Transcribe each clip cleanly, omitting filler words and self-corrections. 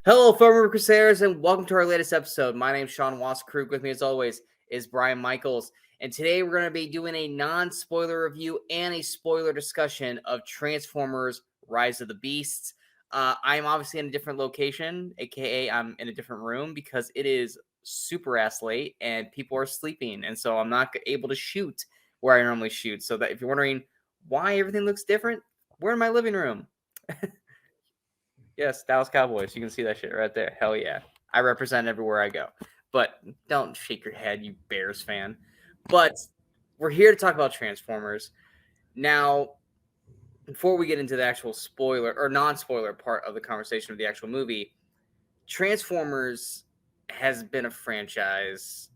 Hello, Movie Crusaders, and welcome to our latest episode. My name is Sean Waskrug. With me, as always, is Brian Michaels. And today we're going to be doing a non-spoiler review and a spoiler discussion of Transformers Rise of the Beasts. I'm obviously in a different location, aka I'm in a different room because it is super ass late and people are sleeping. And so I'm not able to shoot where I normally shoot. So that if you're wondering why everything looks different, we're in my living room. Yes, Dallas Cowboys. You can see that shit right there. Hell yeah. I represent everywhere I go. But don't shake your head, you Bears fan. But we're here to talk about Transformers. Now, before we get into the actual spoiler or non-spoiler part of the conversation of the actual movie, Transformers has been a franchise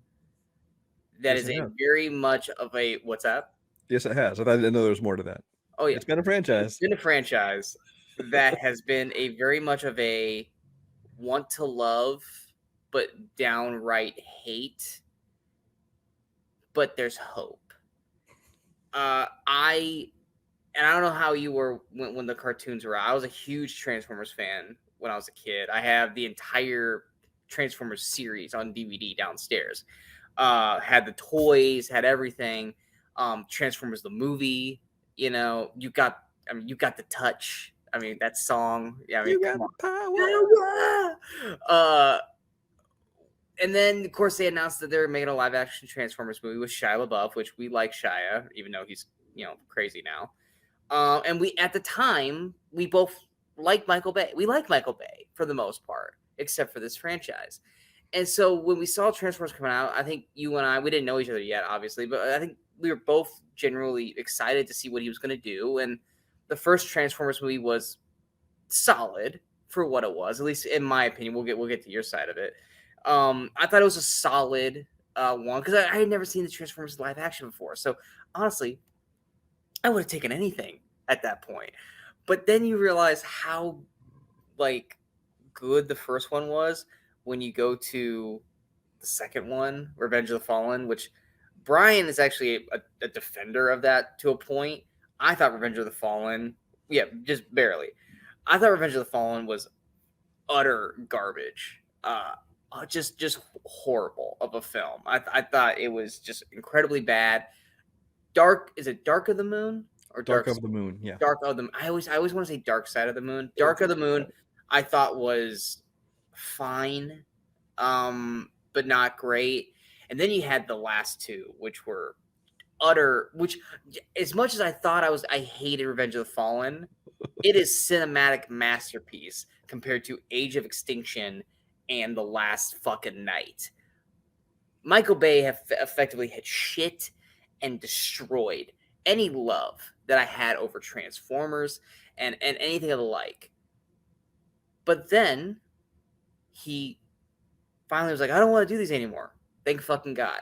that Yes, is it a has. very much of a what's up? Yes, it has. I didn't know there was more to that. Oh yeah. It's been a It's franchise. been a franchise that has been a very much of a want to love but downright hate, but there's hope. I don't know how you were when the cartoons were out. I was a huge Transformers fan when I was a kid. I have the entire Transformers series on DVD downstairs. Had the toys, had everything. Transformers the movie, you got the touch. I mean, that song. Yeah, I mean, You got come the on. And then, of course, they announced that they were making a live-action Transformers movie with Shia LaBeouf, which we like Shia, even though he's crazy now. And we, at the time, we both like Michael Bay. We like Michael Bay for the most part, except for this franchise. And so when we saw Transformers coming out, I think you and I, we didn't know each other yet, obviously, but I think we were both generally excited to see what he was going to do. And the first Transformers movie was solid for what it was, at least in my opinion. We'll get to your side of it. I thought it was a solid one because I had never seen the Transformers live action before. So honestly, I would have taken anything at that point. But then you realize how like good the first one was when you go to the second one, Revenge of the Fallen, which Brian is actually a defender of that to a point. I thought Revenge of the Fallen, yeah, just barely. I thought Revenge of the Fallen was utter garbage. Just horrible of a film. I thought it was just incredibly bad. Dark, is it Dark of the Moon or Dark of the Moon. Yeah. Dark of the? I always want to say Dark Side of the Moon. Dark of the Moon, I thought was fine, but not great. And then you had the last two, which were utter. Which, as much as I hated Revenge of the Fallen, it is cinematic masterpiece compared to Age of Extinction and The Last Fucking Night. Michael Bay have effectively hit shit and destroyed any love that I had over Transformers and anything of the like. But then he finally was like, I don't want to do these anymore. Thank fucking God.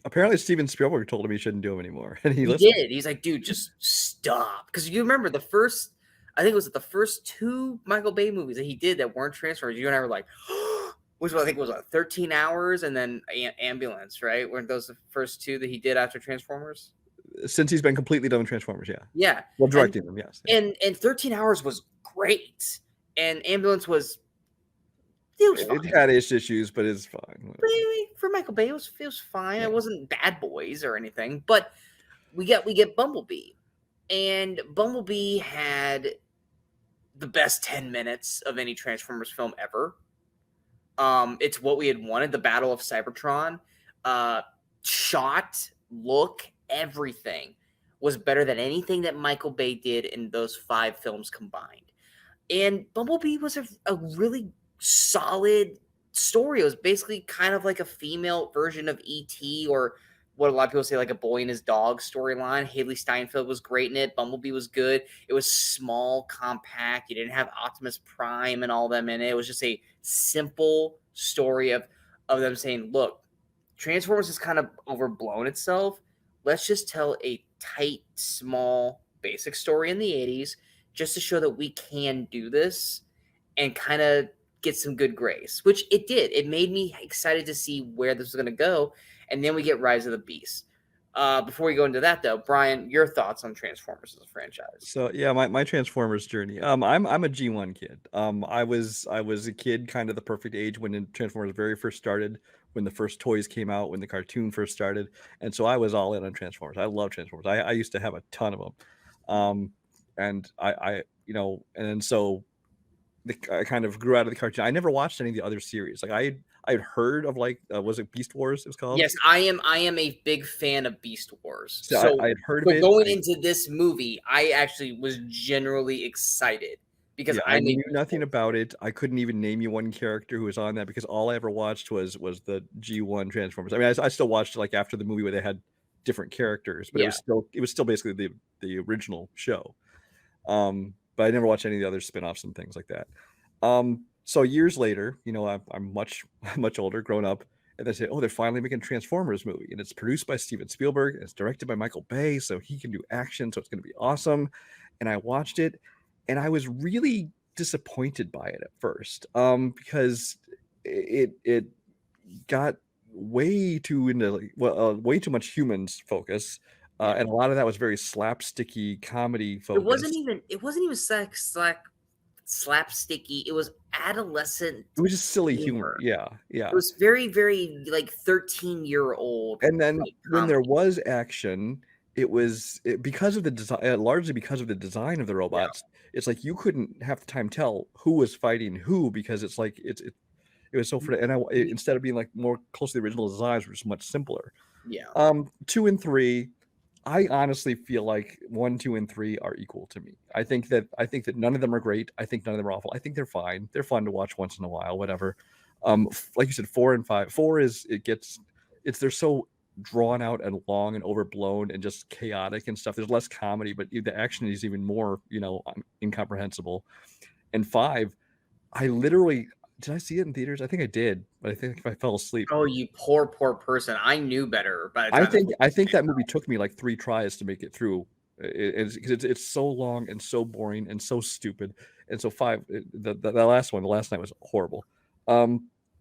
Apparently, Steven Spielberg told him he shouldn't do them anymore, and he He listened. did. He's like, dude, just stop. Because you remember the first, I think it was the first two Michael Bay movies that he did that weren't Transformers. You and I were like, which I think was 13 Hours and then Ambulance, right? Weren't those the first two that he did after Transformers? Since he's been completely done with Transformers, yeah. Yeah. Well, directing them, yes. And 13 Hours was great. And Ambulance was, it was fine. It had its issues, but it's fine. For Michael Bay, it was fine. Yeah. It wasn't Bad Boys or anything. But we get Bumblebee. And Bumblebee had the best 10 minutes of any Transformers film ever. It's what we had wanted. The Battle of Cybertron, shot, look, everything was better than anything that Michael Bay did in those 5 films combined. And Bumblebee was a really solid story. It was basically kind of like a female version of E.T. or what a lot of people say, like a boy and his dog storyline. Haley Steinfeld was great in it. Bumblebee was good. It was small, compact. You didn't have Optimus Prime and all them in it. It was just a simple story of them saying, look, Transformers has kind of overblown itself. Let's just tell a tight, small, basic story in the 80s just to show that we can do this and kind of get some good grace, which it did. It made me excited to see where this was going to go. And then we get Rise of the Beast. Before we go into that, though, Brian, your thoughts on Transformers as a franchise? So yeah, my Transformers journey. I'm a G1 kid. I was a kid, kind of the perfect age when Transformers very first started, when the first toys came out, when the cartoon first started, and so I was all in on Transformers. I love Transformers. I used to have a ton of them, and I and then so I kind of grew out of the cartoon. I never watched any of the other series. Like I'd heard of like was it Beast Wars? It was called. Yes, I am a big fan of Beast Wars. So So, I had heard of it. going into this movie, I actually was generally excited because Yeah, I I knew knew nothing about it. I couldn't even name you one character who was on that because all I ever watched was the G1 Transformers. I mean, I still watched like after the movie where they had different characters, but Yeah. it was still basically the original show. But I never watched any of the other spin-offs and things like that. So years later, I'm much older, grown up, and they say, oh, they're finally making a Transformers movie, and it's produced by Steven Spielberg, and it's directed by Michael Bay, so he can do action, so it's going to be awesome. And I watched it, and I was really disappointed by it at first, because it got way too into way too much humans focus, and a lot of that was very slapsticky comedy focus. It wasn't even slapsticky. It was adolescent. It was just silly humor. Yeah. It was very, very like 13-year-old. And then when there was action, because of the design, largely because of the design of the robots. Yeah. It's like you couldn't half the time tell who was fighting who because it's like it was so instead of being like more close to the original designs, were just much simpler. Yeah. 2 and 3, I honestly feel like 1, 2, and 3 are equal to me. I think that none of them are great. I think none of them are awful. I think they're fine. They're fun to watch once in a while, whatever. Like you said, 4 and 5. 4 they're so drawn out and long and overblown and just chaotic and stuff. There's less comedy, but the action is even more, incomprehensible. And 5, did I see it in theaters? I think I did, but I think I fell asleep. Oh, you poor person! I knew better. But I think that movie took me like 3 tries to make it through. It's so long and so boring and so stupid. And so 5, the last night was horrible. I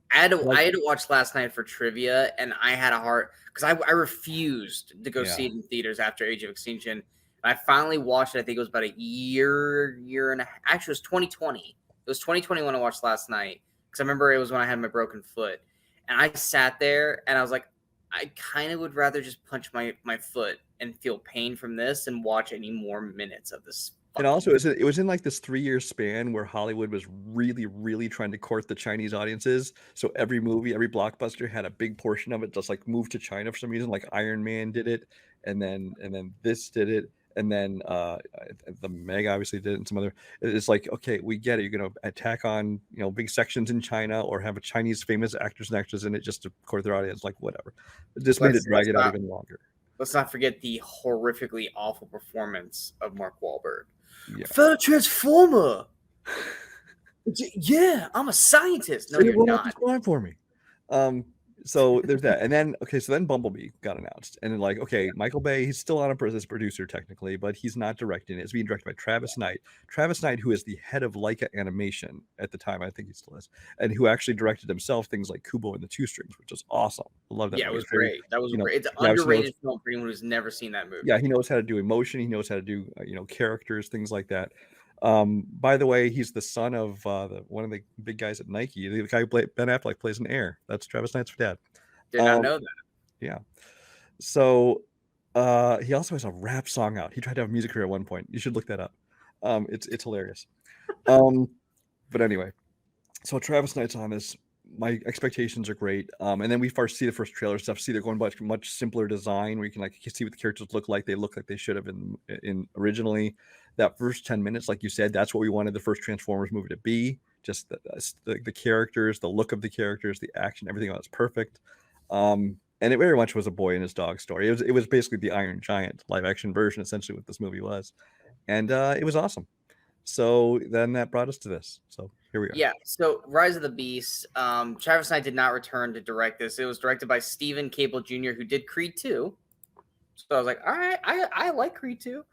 had to watch last night for trivia, and I had a heart because I refused to go see it in theaters after Age of Extinction. And I finally watched it. I think it was about a year and a half. Actually, it was 2020. It was 2021 I watched last night because I remember it was when I had my broken foot. And I sat there and I was like, I kind of would rather just punch my foot and feel pain from this and watch any more minutes of this. And also, it was in like this 3-year span where Hollywood was really, really trying to court the Chinese audiences. So every movie, every blockbuster had a big portion of it just like moved to China for some reason. Like Iron Man did it, and then this did it. And then the Meg obviously did it, and some other. It's like, okay, we get it. You're going to attack on big sections in China or have a Chinese famous actors and actresses in it just to court their audience. Like whatever. It just made it drag it out even longer. Let's not forget the horrifically awful performance of Mark Wahlberg. Yeah. Fellow Transformer. Yeah, I'm a scientist. No, you're not. For me. So there's that, and then then Bumblebee got announced, and then like Michael Bay, he's still on as producer technically, but he's not directing it. It's being directed by Travis Knight. Travis Knight, who is the head of Leica Animation at the time, I think he still is, and who actually directed himself things like Kubo and the Two Strings, which is awesome. I love that. Yeah, movie. It was great. That was great. It's an underrated film for anyone who's never seen that movie. Yeah, he knows how to do emotion. He knows how to do characters, things like that. By the way, he's the son of one of the big guys at Nike. The guy Ben Affleck plays in Air. That's Travis Knight's dad. Did not know that. Yeah. So he also has a rap song out. He tried to have a music career at one point. You should look that up. It's hilarious. But anyway, so Travis Knight's on this. My expectations are great. And then we first see the first trailer stuff. See, they're going much simpler design where you can see what the characters look like. They look like they should have in originally. That first 10 minutes, like you said, that's what we wanted the first Transformers movie to be. Just the characters, the look of the characters, the action, everything was perfect. And it very much was a boy and his dog story. It was basically the Iron Giant live action version, essentially what this movie was. And it was awesome. So then that brought us to this. So here we are. Yeah. So Rise of the Beast. Travis Knight did not return to direct this. It was directed by Stephen Cable Jr., who did Creed 2. So I was like, all right, I like Creed 2.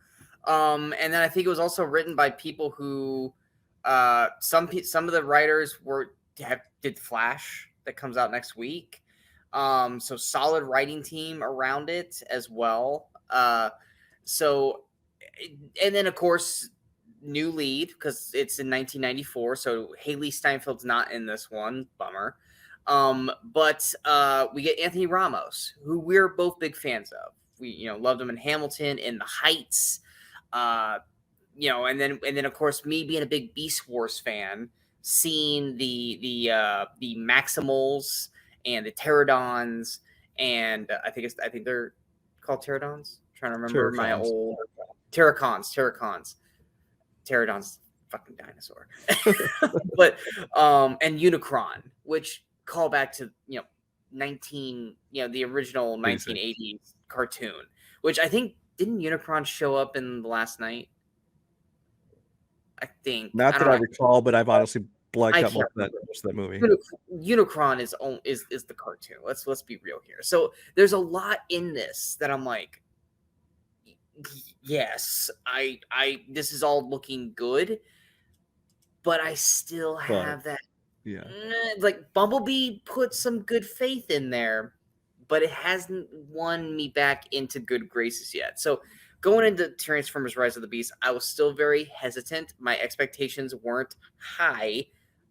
And then I think it was also written by people who some of the writers did Flash that comes out next week. So solid writing team around it as well. So, and then of course, new lead because it's in 1994. So Haley Steinfeld's not in this one. Bummer. But we get Anthony Ramos, who we're both big fans of. We loved him in Hamilton, in The Heights. And then of course me being a big Beast Wars fan, seeing the Maximals and the Pterodons, and I think they're called Pterodons. I'm trying to remember my old Terracons. Pterodons, fucking dinosaur. But and Unicron, which call back to the original 1980s cartoon, which I think didn't Unicron show up in The Last Night? I think not that I recall, but I've honestly blacked out most of that movie. Unicron is the cartoon. Let's be real here. So there's a lot in this that I'm like, yes, I this is all looking good, but I still have that. Yeah, like Bumblebee put some good faith in there, but it hasn't won me back into good graces yet. So going into Transformers Rise of the Beast, I was still very hesitant. My expectations weren't high.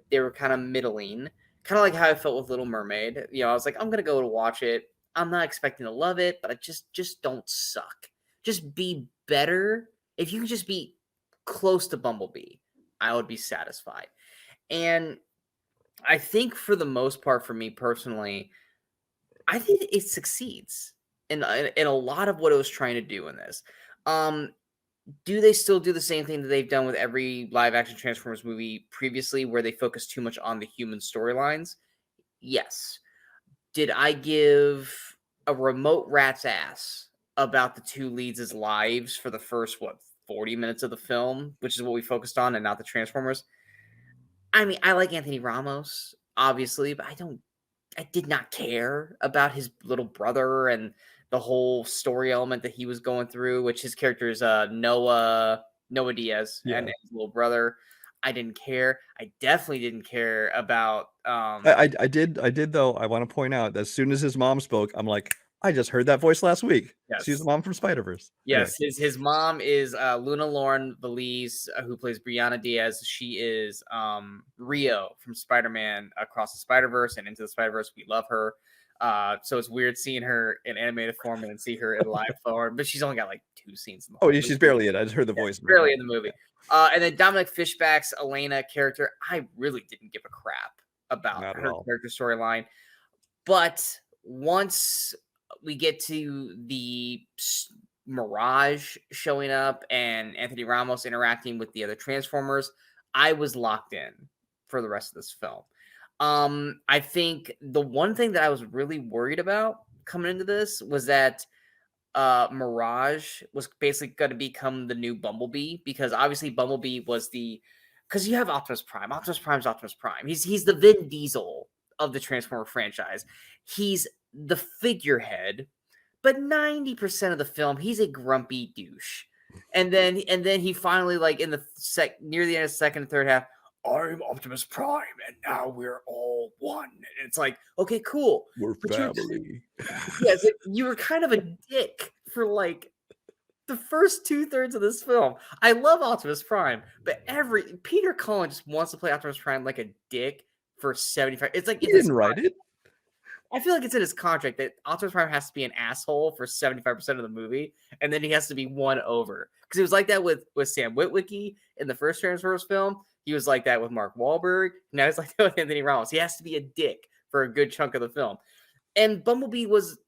They were kind of middling. Kind of like how I felt with Little Mermaid. I was like, I'm going to go to watch it. I'm not expecting to love it, but I just don't suck. Just be better. If you can just be close to Bumblebee, I would be satisfied. And I think for the most part, for me personally, I think it succeeds in a lot of what it was trying to do in this. Do they still do the same thing that they've done with every live action Transformers movie previously, where they focus too much on the human storylines? Yes. Did I give a remote rat's ass about the two leads' lives for the first 40 minutes of the film, which is what we focused on, and not the Transformers? I mean, I like Anthony Ramos, obviously, but I did not care about his little brother and the whole story element that he was going through, which his character is Noah Diaz and his little brother. I didn't care. I definitely didn't care about. I did though. I want to point out that as soon as his mom spoke, I'm like, I just heard that voice last week. Yes. She's the mom from Spider-Verse. Yes, anyway. His mom is Luna Lauren Valise, who plays Brianna Diaz. She is Rio from Spider-Man Across the Spider-Verse and Into the Spider-Verse. We love her. So it's weird seeing her in animated form and then see her in live form, but she's only got like 2 scenes in the movie. She's barely in. I just heard the voice. Barely in the movie. And then Dominic Fishback's Elena character, I really didn't give a crap about her character storyline. But once we get to the Mirage showing up and Anthony Ramos interacting with the other Transformers, I was locked in for the rest of this film. I think the one thing that I was really worried about coming into this was that Mirage was basically going to become the new Bumblebee, because obviously Bumblebee was because you have Optimus Prime. Optimus Prime's Optimus Prime. He's the Vin Diesel of the Transformer franchise. He's the figurehead, but 90% of the film he's a grumpy douche. And then he finally, like in the near the end of the second and third half, I'm Optimus Prime, and now we're all one. And it's like, okay, cool. We're family. Yes, you were kind of a dick for like the first 2/3 of this film. I love Optimus Prime, but Peter Cullen just wants to play Optimus Prime like a dick for 75. It's like he didn't write it. I feel like it's in his contract that Optimus Prime has to be an asshole for 75% of the movie, and then he has to be won over. Because he was like that with Sam Witwicky in the first Transformers film. He was like that with Mark Wahlberg. Now he's like that with Anthony Ramos. He has to be a dick for a good chunk of the film. And Bumblebee was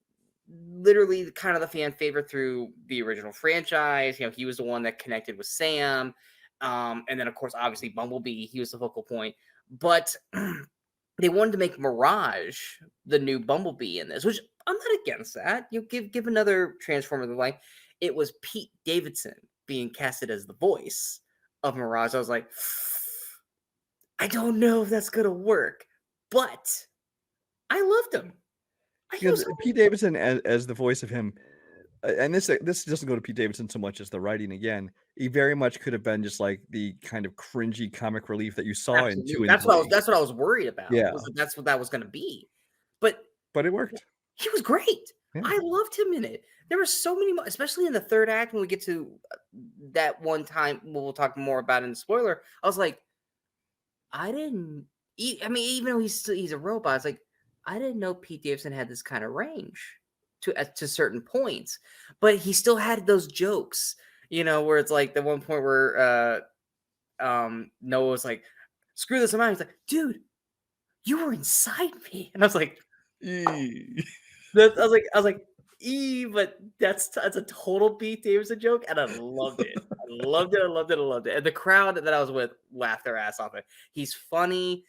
literally kind of the fan favorite through the original franchise. He was the one that connected with Sam. And then, of course, obviously Bumblebee, he was the focal point. But they wanted to make Mirage the new Bumblebee in this, which I'm not against that. Give another Transformer the light. It was Pete Davidson being casted as the voice of Mirage. I was like, I don't know if that's going to work, but I loved him. Pete Davidson as the voice of him, and this doesn't go to Pete Davidson so much as the writing again. He very much could have been just like the kind of cringy comic relief that you saw in 2 and 3. That's what I was worried about. Yeah, that's what that was going to be. But but it worked. He was great. Yeah. I loved him in it. There were so many, especially in the third act when we get to that one time. We'll talk more about it in the spoiler. I was like, I didn't. I mean, even though he's a robot, it's like I didn't know Pete Davidson had this kind of range to certain points, but he still had those jokes, where it's like the one point where Noah was like, "Screw this amount." He's like, "Dude, you were inside me," and I was like, Eee. I was like, but that's a total Pete Davidson joke, and I loved it. I loved it. I loved it. I loved it. And the crowd that I was with laughed their ass off. It. He's funny,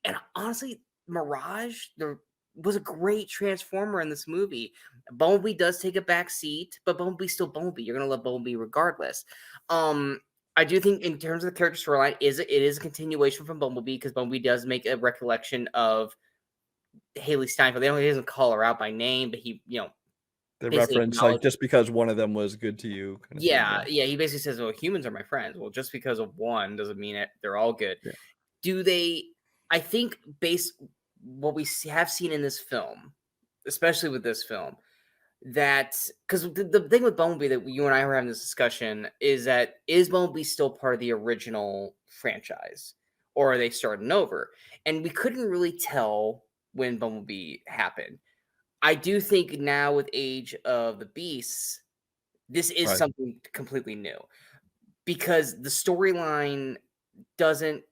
and honestly, Mirage there was a great transformer in this movie. Bumblebee does take a back seat, but Bumblebee's still Bumblebee. You're gonna love Bumblebee regardless. I do think in terms of the character storyline, it is a continuation from Bumblebee because Bumblebee does make a recollection of Haley Steinfeld. He doesn't call her out by name, but he, The basically reference, like, acknowledges. just because one of them was good to you kind of thing, Yeah, yeah. He basically says, "Well, humans are my friends." Well, just because of one doesn't mean they're all good. Yeah. Do they? I think based what we have seen in this film, especially with this film, that because the thing with Bumblebee that you and I were having this discussion is Bumblebee still part of the original franchise, or are they starting over? And we couldn't really tell when Bumblebee happened. I do think now with Age of the Beasts, this is Right. something completely new because the storyline doesn't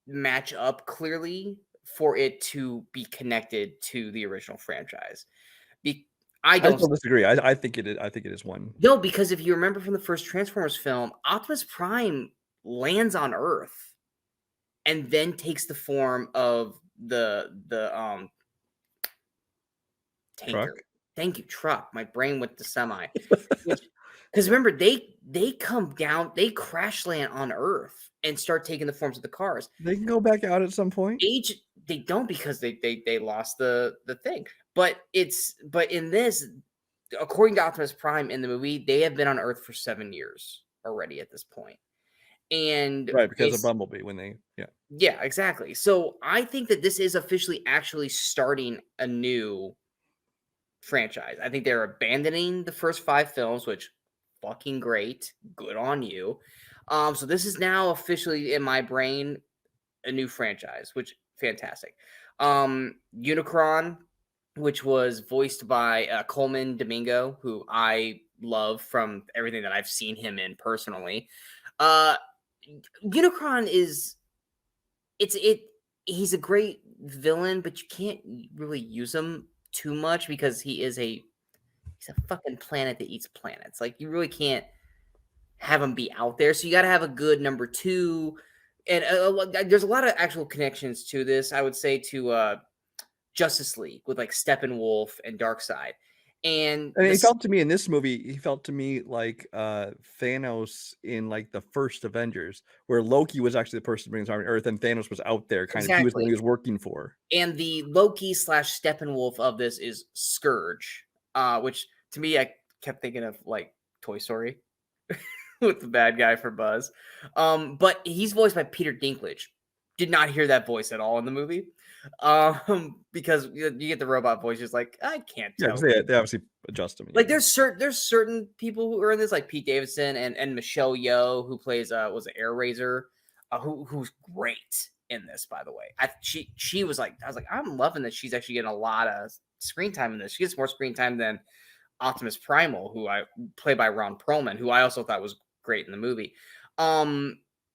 match up clearly for it to be connected to the original franchise. I I don't still disagree. I think it is one. know because if you remember from the first Transformers film, Optimus Prime lands on Earth and then takes the form of the tanker. Truck? Thank you, truck. My brain went to semi. Because remember, they come down, they crash land on Earth and start taking the forms of the cars. They can go back out at some point? Age they don't because they lost the thing. But in this, according to Optimus Prime in the movie, they have been on Earth for 7 years already at this point. And Right, because of it's Bumblebee when they yeah, exactly. So I think that this is officially actually starting a new franchise. I think they're abandoning the first 5 films, which fucking great. Good on you. So this is now officially in my brain a new franchise, which fantastic. Unicron, which was voiced by Coleman Domingo, who I love from everything that I've seen him in personally. Unicron he's a great villain, but you can't really use him too much because he's a fucking planet that eats planets. Like you really can't have him be out there. So you got to have a good number 2. And there's a lot of actual connections to this. I would say to Justice League with like Steppenwolf and Darkseid. And and he this felt to me in this movie, he felt to me like, Thanos in, like, the first Avengers, where Loki was actually the person to bring his army to Earth, and Thanos was out there kind of he was the one exactly. he was working for. And the Loki / Steppenwolf of this is Scourge, which to me I kept thinking of like Toy Story with the bad guy for Buzz. But he's voiced by Peter Dinklage. Did not hear that voice at all in the movie. Because you get the robot voice, just like I can't Yeah, tell. because they obviously adjust him. Like there's certain people who are in this, like Pete Davidson and Michelle Yeoh, who plays was it Air Razor, who's great in this, by the way. She was like, I was like, I'm loving that she's actually getting a lot of screen time in this. She gets more screen time than Optimus Primal, who I played by Ron Perlman, who I also thought was great in the movie.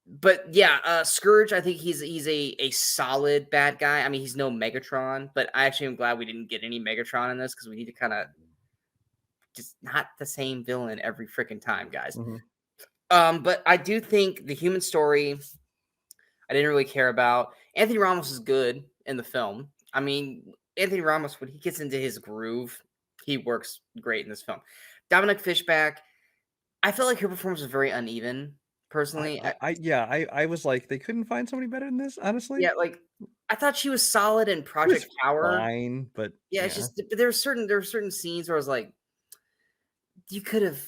But yeah, Scourge, I think he's a solid bad guy. I mean, he's no Megatron, but I actually am glad we didn't get any Megatron in this because we need to kind of just not the same villain every freaking time, guys. But I do think the human story I didn't really care about. Anthony Ramos is good in the film. I mean, Anthony Ramos, when he gets into his groove, he works great in this film. Dominic Fishback, I felt like her performance was very uneven. Personally, I was like, they couldn't find somebody better than this, honestly. yeah, like I thought she was solid in It was Project Power. fine, but Yeah, it's just there were certain scenes where I was like, you could have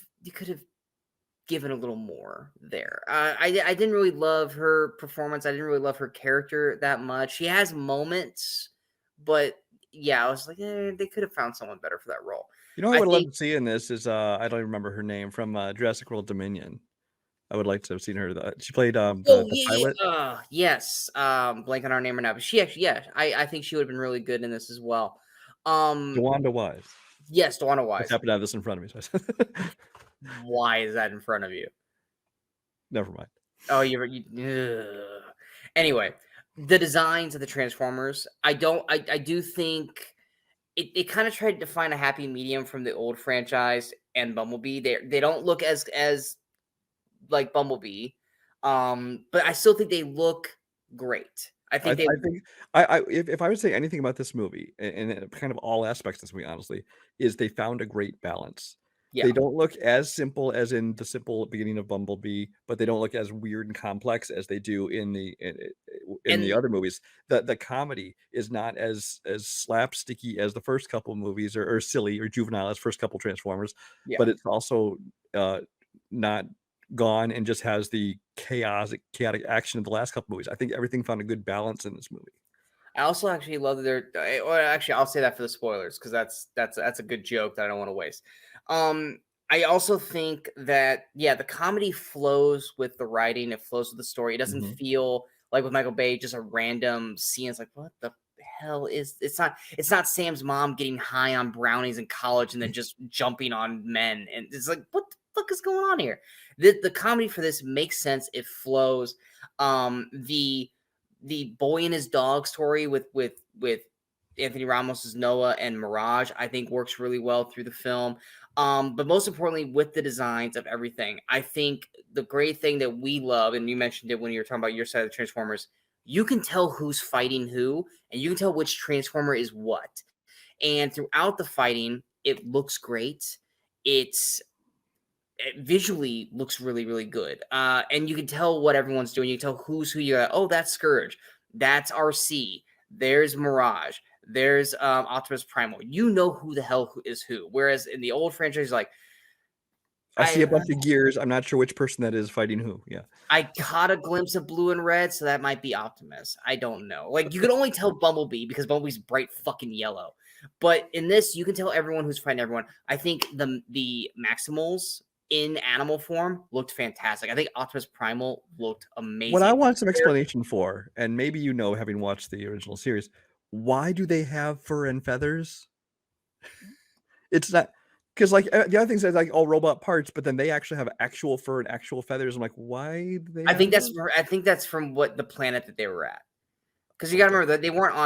given a little more there. I didn't really love her performance. I didn't really love her character that much. She has moments, but yeah, I was like, they could have found someone better for that role. You know, I I would love think to see in this is I don't even remember her name from Jurassic World Dominion. I would like to have seen her. She played oh the yeah, pilot. yeah. Yes. Blank on our name right now. But she actually, yeah, I think she would have been really good in this as well. Um DeWanda Wise. yes, Dawana I just Wise. happen to have this in front of me. So Why is that in front of you? never mind. Oh, ugh. Anyway, the designs of the Transformers, I do think it kind of tried to find a happy medium from the old franchise and Bumblebee. They don't look as like Bumblebee. But I still think they look great. I I, think they I think if I would say anything about this movie and kind of all aspects of this movie, honestly, is they found a great balance. yeah. They don't look as simple as in the simple beginning of Bumblebee, but they don't look as weird and complex as they do in the And other movies. The comedy is not as slapsticky as the first couple movies or silly or juvenile as first couple Transformers, yeah. but it's also uh, not gone and just has the chaotic action of the last couple movies. I think everything found a good balance in this movie. I also actually love that well, actually, I'll say that for the spoilers because that's a good joke that I don't want to waste. I also think that yeah, the comedy flows with the writing. It flows with the story. It doesn't Mhm. feel like with Michael Bay just a random scene. It's like what the hell is? It's not Sam's mom getting high on brownies in college and then just jumping on men. And it's like what the fuck is going on here? The comedy for this makes sense. It flows. The boy and his dog story with Anthony Ramos's Noah and Mirage, I think works really well through the film. But most importantly, with the designs of everything, I think the great thing that we love, and you mentioned it when you were talking about your side of the Transformers, you can tell who's fighting who, and you can tell which Transformer is what. And throughout the fighting, it looks great. It's it visually looks really, really good. And you can tell what everyone's doing. You can tell who's who. You're like, oh, that's Scourge. That's RC. There's Mirage. There's Optimus Primal. You know who the hell is who. Whereas in the old franchise, like I see I a bunch of gears. I'm not sure which person that is fighting who. Yeah. I caught a glimpse of blue and red, so that might be Optimus. I don't know. Like you can only tell Bumblebee because Bumblebee's bright fucking yellow. But in this, you can tell everyone who's fighting everyone. I think the Maximals in animal form looked fantastic. I think Optimus Primal looked What I amazing. want some explanation for, and maybe you know, having watched the original series, why do they have fur and feathers? It's not because like the other things are like all robot parts, but then they actually have actual fur and actual feathers. I'm like, why do they have those? I think that's from what the planet that they were at. Because you got to Okay. remember that they weren't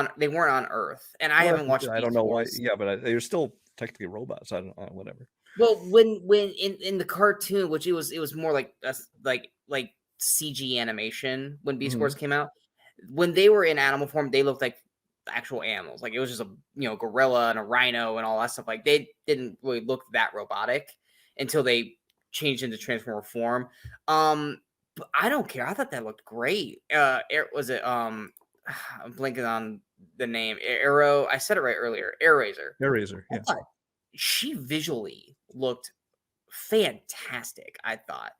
on Earth, and I Well, haven't watched I don't Beast know why. Wars. Yeah, but they're still technically robots. I don't know, whatever. Well, when in the cartoon, which it was more like like CG animation when Beast Wars Mhm. came out, when they were in animal form, they looked like actual animals. Like it was just a gorilla and a rhino and all that stuff. Like they didn't really look that robotic until they changed into transformer form. But I don't care. I thought that looked great. Was it I'm blanking on the name. Arrow. I said it right earlier. Air Razor. Hair razor. I Yeah. thought she visually looked fantastic, I thought.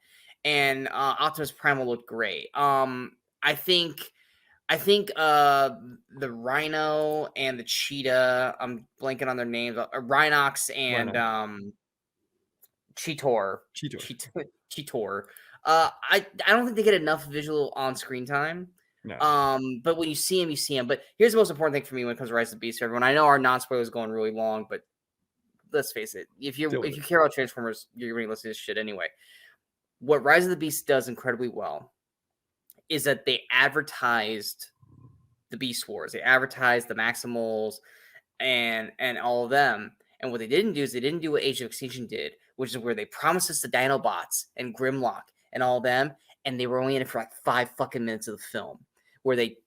And Optimus Primal looked great. I think the Rhino and the Cheetah, I'm blanking on their names. Rhinox Why and not? Cheetor. Cheetor. Cheetor. I don't think they get enough visual on screen time. No. But when you see him, you see him. But here's the most important thing for me when it comes to Rise of the Beast, everyone. I know our non-spoiler is going really long, but let's face it, Deal with if it. you care about Transformers, you're going to listen to this shit anyway. What Rise of the Beast does incredibly well is that they advertised the Beast Wars. They advertised the Maximals and all of them. And what they didn't do is they didn't do what Age of Extinction did, which is where they promised us the Dinobots and Grimlock and all of them, and they were only in it for like 5 fucking minutes of the film. Where they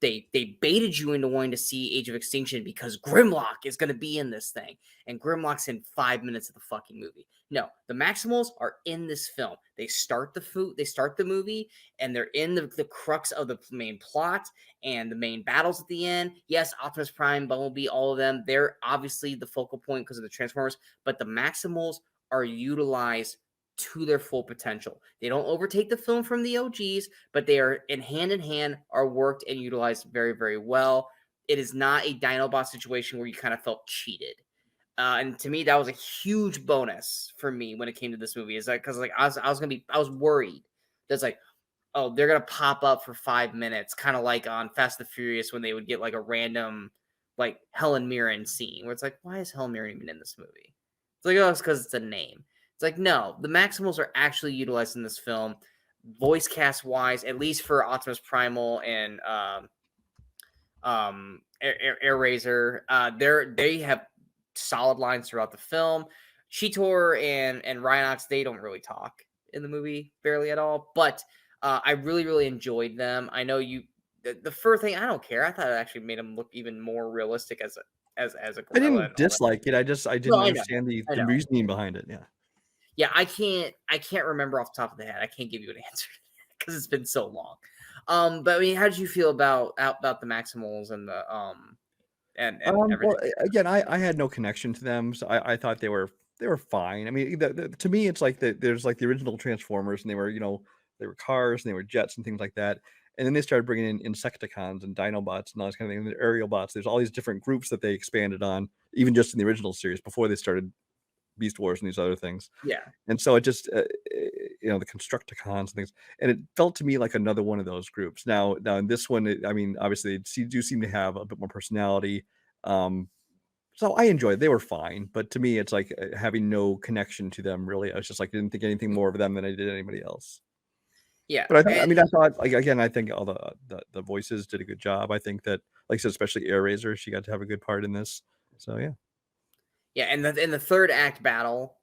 baited you into wanting to see Age of Extinction because Grimlock is going to be in this thing, and Grimlock's in 5 minutes of the fucking movie. No, the Maximals are in this film. They start the movie, and they're in the crux of the main plot and the main battles at the end. Yes, Optimus Prime, Bumblebee, all of them, they're obviously the focal point because of the Transformers, but the Maximals are utilized to their full potential. They don't overtake the film from the OGs, but they are in hand are worked and utilized very, very well. It is not a Dinobot situation where you kind of felt cheated. And to me, that was a huge bonus for me when it came to this movie. Is like because like I was worried. That's like, oh, they're gonna pop up for 5 minutes, kind of like on Fast and the Furious when they would get like a random like Helen Mirren scene where it's like, why is Helen Mirren even in this movie? It's like, oh, it's because it's a name. It's like, no, the Maximals are actually utilized in this film, voice cast wise, at least for Optimus Primal and Air Razor. They have solid lines throughout the film. Cheetor and Rhinox, they don't really talk in the movie barely at all, but I really, really enjoyed them. I know the fur thing, I don't care. I thought it actually made him look even more realistic as a I gorilla and didn't all that. dislike it. I No, didn't I know. understand I the know. reasoning behind it. Yeah. Yeah, I can't remember off the top of the head. I can't give you an answer because it's been so long. But I mean, how did you feel about the Maximals and the and everything? Well, again, I had no connection to them, so I thought they were fine. I mean, to me, it's like there's like the original Transformers, and they were they were cars and they were jets and things like that. And then they started bringing in Insecticons and Dinobots and all this kind of thing. And the aerial bots. There's all these different groups that they expanded on, even just in the original series before they started Beast Wars and these other things. Yeah. And so it just, the Constructicons and things, and it felt to me like another one of those groups. Now in this one, I mean, obviously, they do seem to have a bit more personality. So I enjoyed it. They were fine, but to me, it's like having no connection to them. Really, I was just like didn't think anything more of them than I did anybody else. Yeah. But I thought like again, I think all the voices did a good job. I think that, like I said, especially Air Razor, she got to have a good part in this. So yeah. Yeah, and in the third act battle,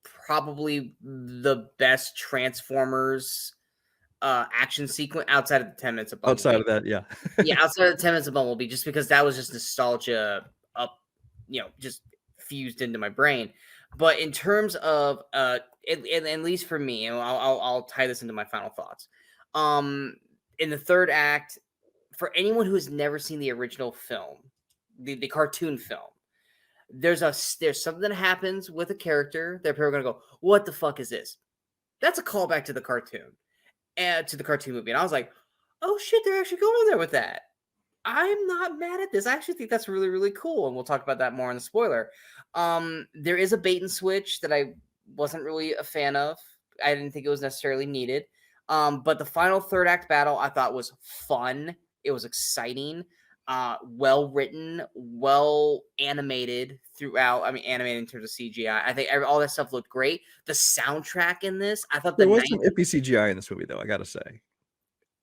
probably the best Transformers action sequence outside of the 10 minutes of Outside Bumblebee. of that, yeah. Yeah, outside of the 10 minutes of Bumblebee, just because that was just nostalgia up, just fused into my brain. But in terms of at least for me, and I'll tie this into my final thoughts. In the third act, for anyone who has never seen the original film, the cartoon film, there's something that happens with a character that people are gonna go, "What the fuck is this?" That's a callback to the cartoon and to the cartoon movie, and I was like, "Oh shit, they're actually going there with that." I'm not mad at this. I actually think that's really, really cool, and we'll talk about that more in the spoiler. There is a bait and switch that I wasn't really a fan of. I didn't think it was necessarily needed. But the final third act battle I thought was fun. It was exciting, well written, well animated throughout. I mean, animated in terms of CGI. I think all that stuff looked great. The soundtrack in this, I thought There was some iffy CGI in this movie, though, I gotta say.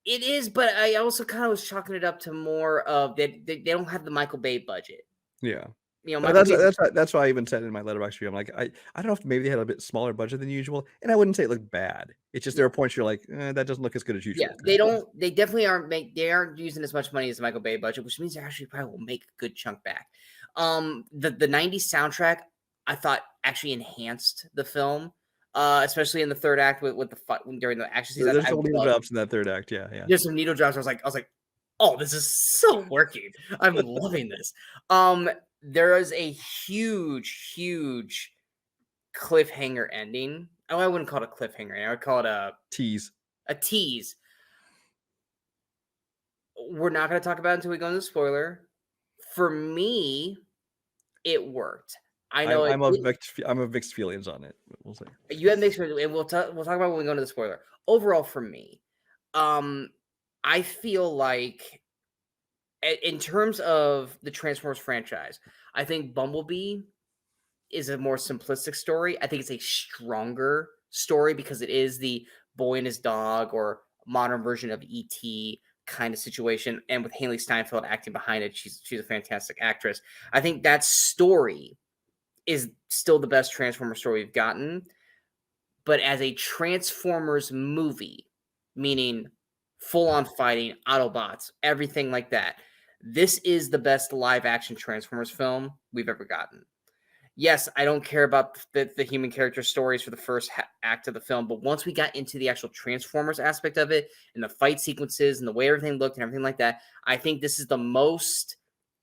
it is, but I also kind of was chalking it up to more of they don't have the Michael Bay budget. Yeah. Michael Bay. That's why I even said in my Letterboxd review, I'm like, I don't know if maybe they had a bit smaller budget than usual, and I wouldn't say it looked bad. It's just there are points you're like, that doesn't look as good as Yeah, usual. they don't. They definitely they aren't using as much money as the Michael Bay budget, which means they actually probably will make a good chunk back. The '90s soundtrack I thought actually enhanced the film, especially in the third act with the during the action scenes. There's some needle drops in that third act, yeah. There's some needle drops. I was like, oh, this is so working. I'm loving this. There is a huge cliffhanger ending. Oh, I wouldn't call it a cliffhanger. I would call it a Tease. tease. We're not going to talk about it until we go into the spoiler. For me, it worked. I know I'm of mixed feelings on it. We'll see. you have mixed feelings, and we'll talk about when we go into the spoiler. Overall, for me, I feel like in terms of the Transformers franchise, I think Bumblebee is a more simplistic story. I think it's a stronger story because it is the boy and his dog or modern version of E.T. kind of situation. And with Haley Steinfeld acting behind it, she's a fantastic actress. I think that story is still the best Transformers story we've gotten. But as a Transformers movie, meaning full-on fighting, Autobots, everything like that, this is the best live-action Transformers film we've ever gotten. Yes, I don't care about the human character stories for the first act of the film, but once we got into the actual Transformers aspect of it and the fight sequences and the way everything looked and everything like that, I think this is the most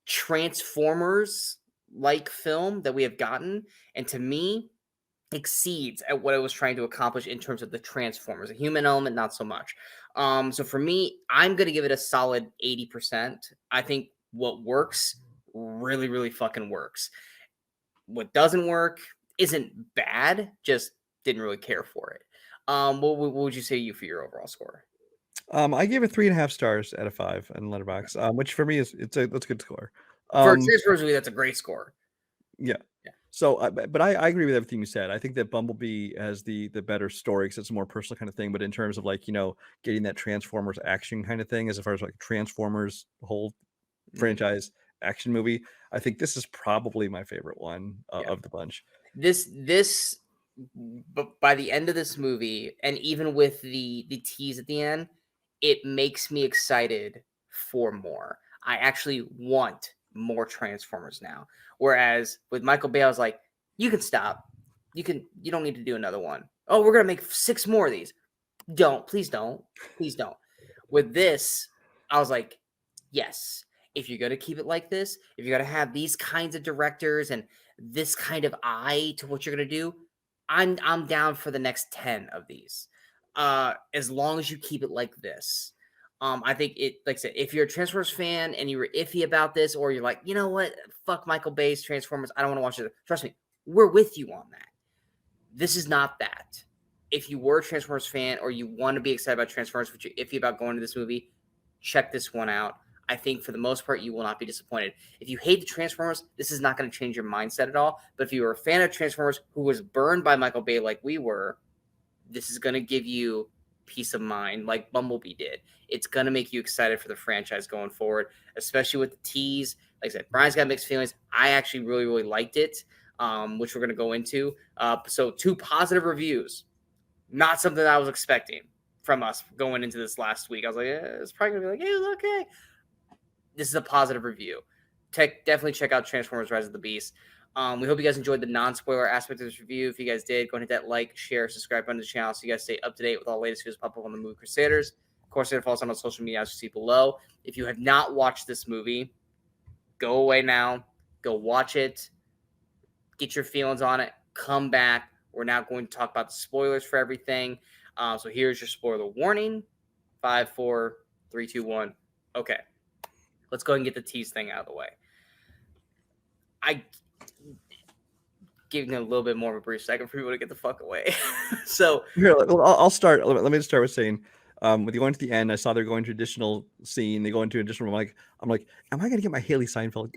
Transformers-like film that we have gotten. And to me, exceeds at what I was trying to accomplish in terms of the Transformers. A human element, not so much. So for me, I'm going to give it a solid 80%. I think What works really, really fucking works. What doesn't work isn't bad, just didn't really care for it. What would you say you for your overall score? I gave it 3.5 stars out of 5 on Letterboxd, which for me is that's a good score. For a Transformers movie, that's a great score. Yeah. Yeah. So, but I agree with everything you said. I think that Bumblebee has the better story because it's a more personal kind of thing. But in terms of like getting that Transformers action kind of thing, as far as like Transformers the whole franchise action movie, I think this is probably my favorite one of the bunch. But by the end of this movie, and even with the tease at the end, it makes me excited for more. I actually want more Transformers now. Whereas with Michael Bay, I was like, you can stop. You don't need to do another one. Oh, we're gonna make 6 more of these. Please don't. With this, I was like, yes. If you're gonna keep it like this, if you're gonna have these kinds of directors and this kind of eye to what you're gonna do, I'm down for the next 10 of these. As long as you keep it like this. I think it, like I said, if you're a Transformers fan and you were iffy about this, or you're like, you know what, fuck Michael Bay's Transformers, I don't want to watch it. Trust me, we're with you on that. This is not that. If you were a Transformers fan or you want to be excited about Transformers, but you're iffy about going to this movie, check this one out. I think for the most part, you will not be disappointed. If you hate the Transformers, this is not going to change your mindset at all. But if you were a fan of Transformers who was burned by Michael Bay like we were, this is going to give you peace of mind like Bumblebee did. It's going to make you excited for the franchise going forward, especially with the tease. Like I said, Brian's got mixed feelings. I actually really, really liked it, which we're going to go into. So 2 positive reviews. Not something I was expecting from us going into this last week. I was like, it's probably going to be like, hey, it was okay. This is a positive review. Definitely check out Transformers Rise of the Beast. We hope you guys enjoyed the non-spoiler aspect of this review. If you guys did, go and hit that like, share, subscribe button to the channel so you guys stay up to date with all the latest videos pop up on the Movie Crusaders. Of course, follow us on social media as you see below. If you have not watched this movie, go away now. Go watch it. Get your feelings on it. Come back. We're now going to talk about the spoilers for everything. So here's your spoiler warning. 5, 4, 3, 2, 1. Okay. Let's go ahead and get the tease thing out of the way. I giving a little bit more of a brief second for people to get the fuck away. So here, I'll start. Let me just start with saying, when you go into the end, I saw they're going to additional scene. They go into additional. I'm like, am I going to get my Haley Steinfeld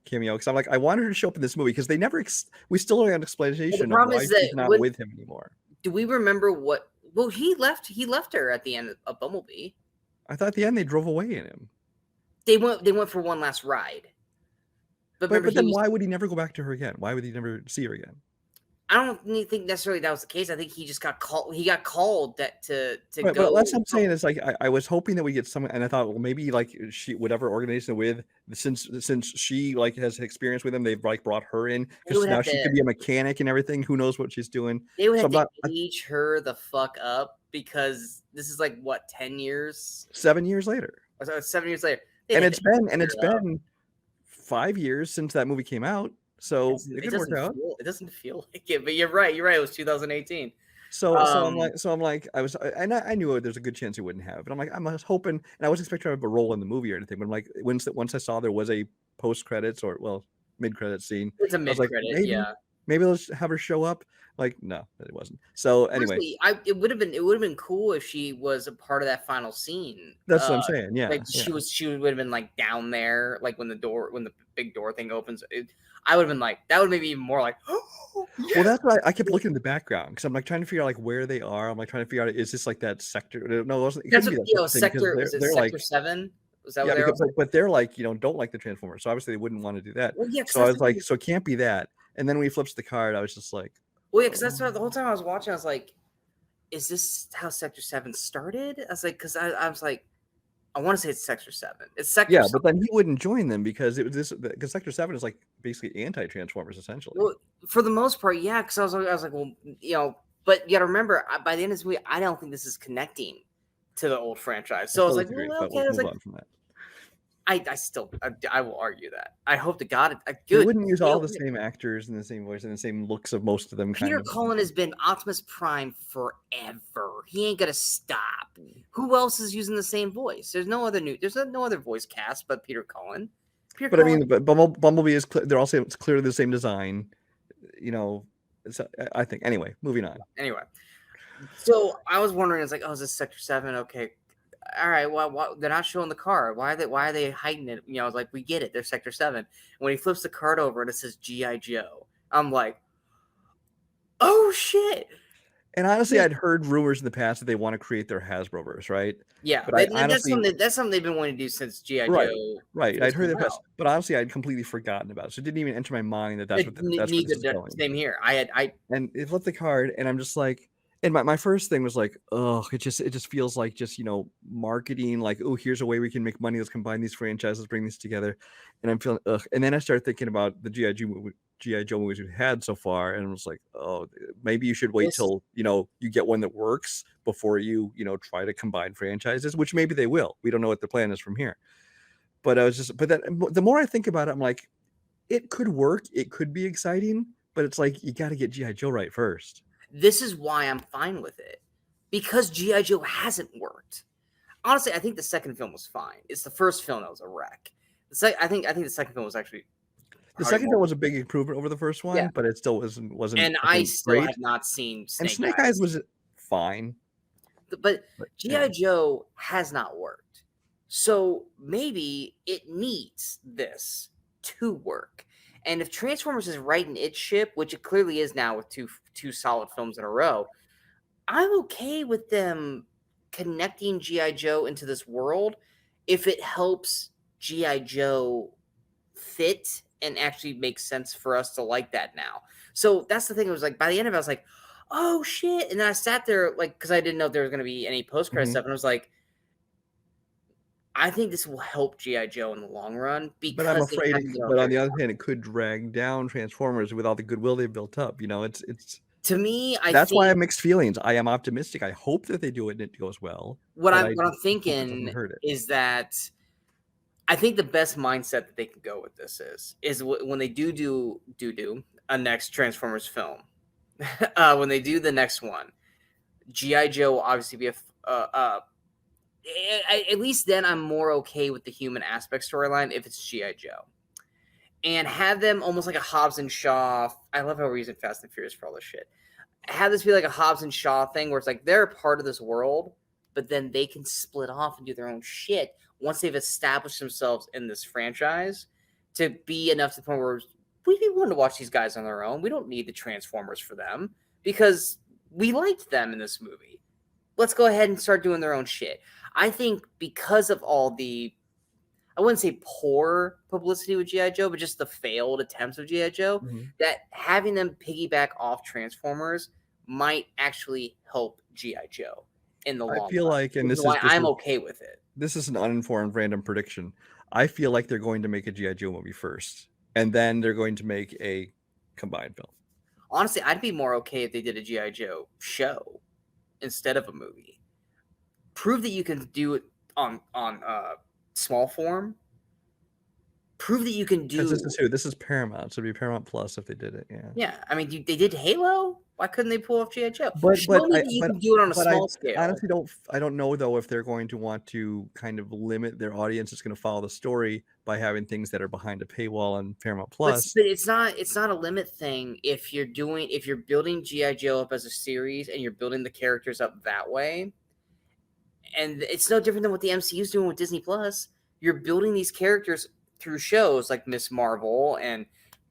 cameo? Because I'm like, I wanted her to show up in this movie because they never. We still don't have an explanation of why she's not with him anymore. Do we remember what? Well, he left her at the end of Bumblebee. I thought at the end they drove away in him. They went for one last ride. But then why would he never go back to her again? Why would he never see her again? I don't think necessarily that was the case. I think he just got called. He got called to go. But that's what I'm saying. Is like I was hoping that we get some, and I thought, well, maybe like she, whatever organization with, since she like has experience with him, they've like brought her in because now she could be a mechanic and everything. Who knows what she's doing? They would have to age her the fuck up because this is like what 10 years, 7 yeyears later. 7 years later, and it's been 5 years since that movie came out. So it could work out. It doesn't feel like it, but you're right. It was 2018. So I'm like, I knew there's a good chance he wouldn't have, but I'm like, I was hoping, and I wasn't expecting to have a role in the movie or anything. But I'm like, once I saw there was a post credits or mid credits scene, it's a mid credit, maybe let's have her show up. Like, no, it wasn't. So anyway, honestly, it would have been cool if she was a part of that final scene. That's what I'm saying. Yeah, like she would have been like down there, like when the big door thing opens. I would have been like, that would maybe even more like, oh, yeah. Well, that's why I kept looking in the background because I'm like trying to figure out like where they are. I'm like trying to figure out, is this like that sector? No, it wasn't. It that's what, sector. Was it Sector 7? Was that what they were? But they're like, don't like the Transformers, so obviously they wouldn't want to do that. Well, yeah, so I was like, so it can't be that. And then when he flips the card, I was just like, well, yeah, because that's what the whole time I was watching. I was like, is this how Sector 7 started? I was like, because I was like, I want to say it's Sector 7. It's Sector 7. But then he wouldn't join them because it was because Sector 7 is like basically anti-Transformers essentially. Well, for the most part, yeah. Because I was like, well, but you got to remember, by the end of this movie, I don't think this is connecting to the old franchise. So I was like, well, okay. I was like, I will argue that. I hope to God They good. wouldn't use You all know, the same actors and the same voice and the same looks of most of them. Peter Kind of. Cullen has been Optimus Prime forever. He ain't gonna stop. Who else is using the same voice? There's no other voice cast but Peter Cullen. But I mean, but Bumblebee is they're all it's clearly the same design. You know, I think. Anyway, moving on. Anyway, so I was wondering, it's like, oh, is this Sector 7? Okay, all right. Well, they're not showing the card. Why are they hiding it? I was like, we get it. They're Sector 7. And when he flips the card over and it says G.I. Joe, I'm like, oh shit. And honestly, I'd heard rumors in the past that they want to create their Hasbroverse, right? Yeah, but I honestly, that's something they've been wanting to do since G.I. right, Joe. Right. I'd heard that, but honestly, I'd completely forgotten about it. So it didn't even enter my mind that's what this is going. Same here. And it flipped the card, and I'm just like, and my first thing was like, oh, it just feels like just marketing, like, oh, here's a way we can make money. Let's combine these franchises, bring these together, and I'm feeling ugh. And then I started thinking about the G.I. Joe movies we've had so far, and I was like, oh, maybe you should wait till you get one that works before you try to combine franchises, which maybe they will. We don't know what the plan is from here. But the more I think about it, I'm like, it could work, it could be exciting, but it's like you got to get G.I. Joe right first. This is why I'm fine with it, because G.I. Joe hasn't worked. Honestly, I think the second film was fine. It's the first film that was a wreck. I think the second film was actually. The second film was a big improvement over the first one, but it still wasn't. And I still have not seen Snake Eyes. And Snake Eyes was fine. But G.I. Joe has not worked. So maybe it needs this to work. And if Transformers is righting its ship, which it clearly is now with two solid films in a row, I'm okay with them connecting G.I. Joe into this world if it helps G.I. Joe fit and actually makes sense for us to like that now. So that's the thing. It was like, by the end of it, I was like, oh shit. And then I sat there, like, because I didn't know if there was going to be any post-credit stuff. And I was like, I think this will help G.I. Joe in the long run. But I'm afraid, but on the other hand, it could drag down Transformers with all the goodwill they've built up. It's to me, that's why I have mixed feelings. I am optimistic. I hope that they do it and it goes well. What I'm thinking is that I think the best mindset that they can go with this is when they do a next Transformers film. When they do the next one, G.I. Joe will obviously be at least then I'm more okay with the human aspect storyline if it's G.I. Joe. And have them almost like a Hobbs and Shaw. I love how we're using Fast and Furious for all this shit. Have this be like a Hobbs and Shaw thing where it's like they're a part of this world, but then they can split off and do their own shit once they've established themselves in this franchise to be enough to the point where we'd be willing to watch these guys on their own. We don't need the Transformers for them because we liked them in this movie. Let's go ahead and start doing their own shit. I think because of all the, I wouldn't say poor publicity with G.I. Joe, but just the failed attempts of G.I. Joe, that having them piggyback off Transformers might actually help G.I. Joe in the long run. I feel like, and this is why I'm okay with it. This is an uninformed random prediction. I feel like they're going to make a G.I. Joe movie first, and then they're going to make a combined film. Honestly, I'd be more okay if they did a G.I. Joe show instead of a movie. Prove that you can do it on small form. Prove that you can do. This is Paramount, so it'd be Paramount Plus if they did it. Yeah. Yeah, I mean, they did Halo. Why couldn't they pull off G.I. Joe? But you can do it on a small scale. Honestly, I don't know though if they're going to want to kind of limit their audience that's going to follow the story by having things that are behind a paywall on Paramount Plus. But it's not a limit thing if you're building G.I. Joe up as a series and you're building the characters up that way. And it's no different than what the MCU is doing with Disney Plus. You're building these characters through shows like Miss Marvel and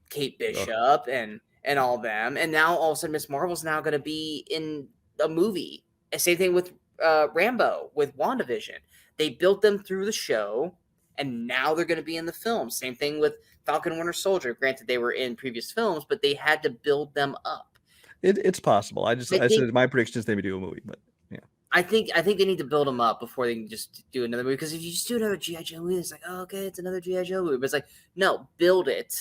Kate Bishop and all them. And now all of a sudden Miss Marvel's now going to be in a movie. And same thing with Rambo, with WandaVision. They built them through the show, and now they're going to be in the film. Same thing with Falcon and Winter Soldier. Granted, they were in previous films, but they had to build them up. It's possible. I said my prediction is they would do a movie, but yeah. I think they need to build them up before they can just do another movie. Because if you just do another G.I. Joe movie, it's like, oh, okay, it's another G.I. Joe movie. But it's like, no, build it,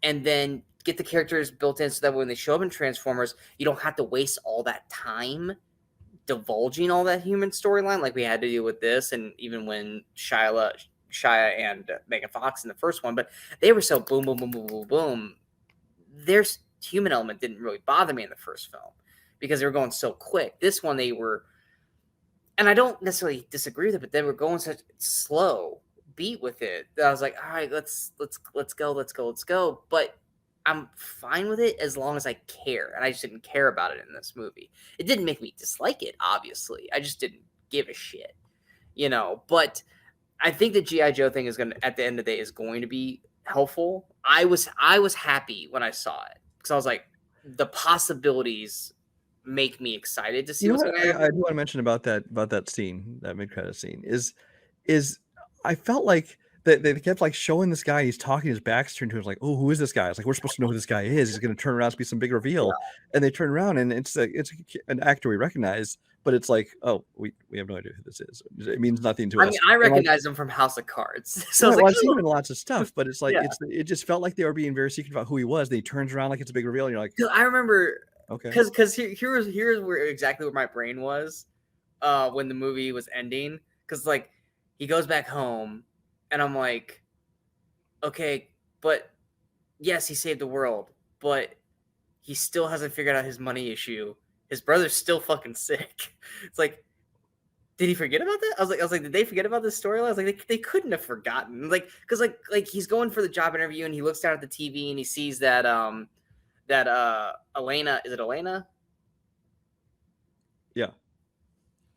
and then get the characters built in so that when they show up in Transformers, you don't have to waste all that time divulging all that human storyline like we had to do with this. And even when Shia Shia and Megan Fox in the first one, but they were so boom, boom, boom, boom, boom, boom. Their human element didn't really bother me in the first film because they were going so quick. This one, they were, and I don't necessarily disagree with it, but they were going such slow beat with it that I was like, all right, let's go. But I'm fine with it as long as I care, and I just didn't care about it in this movie. It didn't make me dislike it, obviously. I just didn't give a shit, But I think the GI Joe thing is gonna, at the end of the day, is going to be helpful. I was happy when I saw it because I was like, the possibilities make me excited to see what's going to happen. I do want to mention about that scene, that mid-credit scene, is I felt like they kept like showing this guy, he's talking, his back's turned to him, like, oh, who is this guy? It's like, we're supposed to know who this guy is. He's going to turn around to be some big reveal, and they turn around and it's an actor we recognize, but it's like, oh, we have no idea who this is. It means nothing to us. I mean, I recognize him from House of Cards, so right, I was like, I've seen him in lots of stuff, but it's like it just felt like they were being very secret about who he was. Then he turns around like it's a big reveal, and you're like, I remember, okay, because here's where exactly where my brain was when the movie was ending, because like he goes back home, and I'm like, okay, but yes, he saved the world, but he still hasn't figured out his money issue. His brother's still fucking sick. It's like, did he forget about that? I was like, did they forget about this storyline? I was like, they couldn't have forgotten. Like, because like he's going for the job interview and he looks down at the TV and he sees that Elena, is it Elena?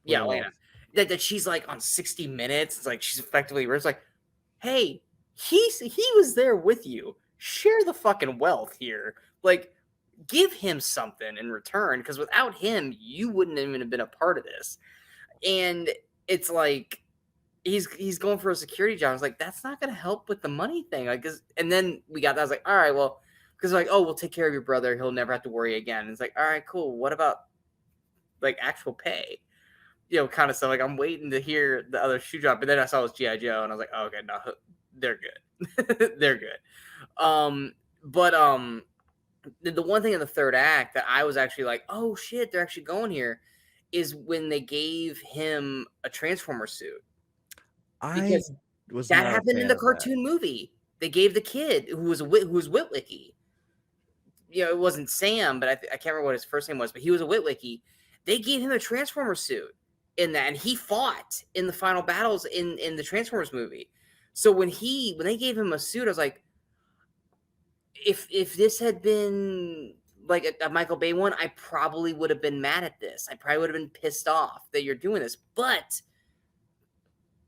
yeah, Elena. That she's like on 60 Minutes. It's like she's effectively, it's like, hey, he was there with you. Share the fucking wealth here. Like, give him something in return, because without him, you wouldn't even have been a part of this. And it's like he's going for a security job. I was like, that's not going to help with the money thing. Like, and then we got that. I was like, all right, well, because like, oh, we'll take care of your brother. He'll never have to worry again. And it's like, all right, cool. What about like actual pay? Kind of stuff. Like, I'm waiting to hear the other shoe drop. But then I saw it was GI Joe, and I was like, oh, okay, no, they're good. They're good. But the one thing in the third act that I was actually like, oh shit, they're actually going here, is when they gave him a Transformer suit. Because that happened in the cartoon movie. They gave the kid who was Witwicky. It wasn't Sam, but I can't remember what his first name was, but he was a Witwicky. They gave him a Transformer suit in that, and he fought in the final battles in the Transformers movie. So when they gave him a suit, I was like, if this had been like a Michael Bay one, I probably would have been mad at this. I probably would have been pissed off that you're doing this. But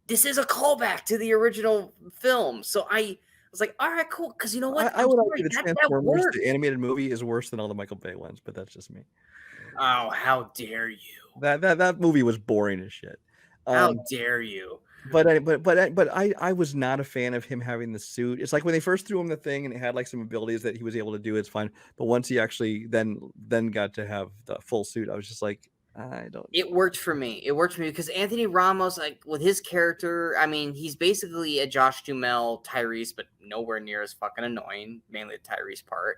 this is a callback to the original film. So I was like, all right, cool. Because you know what? I would argue the Transformers, the animated movie, is worse than all the Michael Bay ones, but that's just me. Oh, how dare you! That movie was boring as shit. How dare you! But I was not a fan of him having the suit. It's like when they first threw him the thing and it had like some abilities that he was able to do, it's fine. But once he actually then got to have the full suit, I was just like, I don't. It worked for me. It worked for me because Anthony Ramos, like with his character, I mean, he's basically a Josh Duhamel Tyrese, but nowhere near as fucking annoying. Mainly the Tyrese part.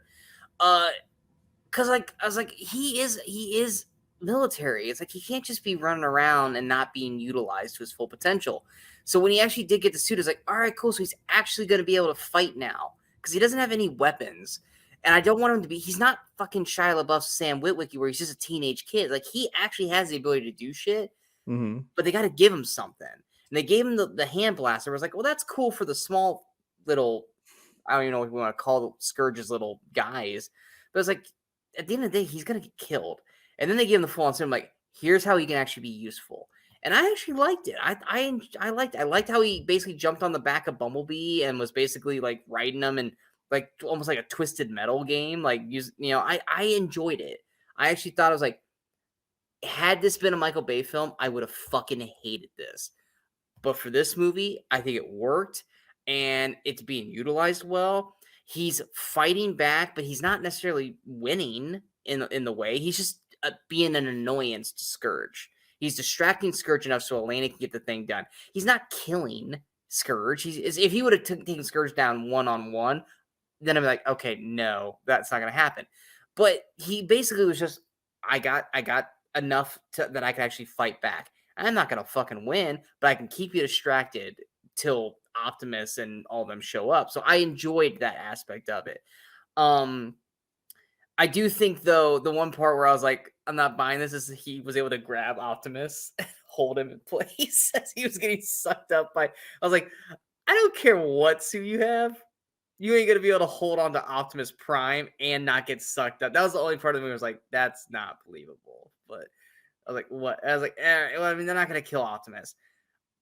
Because like I was like, he is military. It's like he can't just be running around and not being utilized to his full potential. So when he actually did get the suit, it's like, all right, cool. So he's actually going to be able to fight now because he doesn't have any weapons. And I don't want him to be, he's not fucking Shia LaBeouf's Sam Witwicky where he's just a teenage kid. Like, he actually has the ability to do shit, but they got to give him something. And they gave him the hand blaster. I was like, well, that's cool for the small little, I don't even know what we want to call Scourge's little guys. But it's like, at the end of the day, he's going to get killed. And then they give him the full on suit. I'm like, here's how he can actually be useful. And I actually liked it. I liked how he basically jumped on the back of Bumblebee and was basically like riding him and like almost like a Twisted Metal game. Like, I enjoyed it. I actually thought, I was like, had this been a Michael Bay film, I would have fucking hated this. But for this movie, I think it worked and it's being utilized well. He's fighting back, but he's not necessarily winning in the way. He's just being an annoyance to Scourge. He's distracting Scourge enough so Elena can get the thing done. He's not killing Scourge. If he would have taken Scourge down one-on-one, then I'm like, okay, no, that's not going to happen. But he basically was just, I got enough that I can actually fight back. I'm not going to fucking win, but I can keep you distracted till Optimus and all of them show up. So I enjoyed that aspect of it. Um, I do think though the one part where I was like, I'm not buying this is he was able to grab Optimus and hold him in place as he was getting sucked up by. I was like, I don't care what suit you have, you ain't gonna be able to hold on to Optimus Prime and not get sucked up. That was the only part of the movie I was like, that's not believable. But I was like, what? I was like, well, I mean, they're not gonna kill Optimus.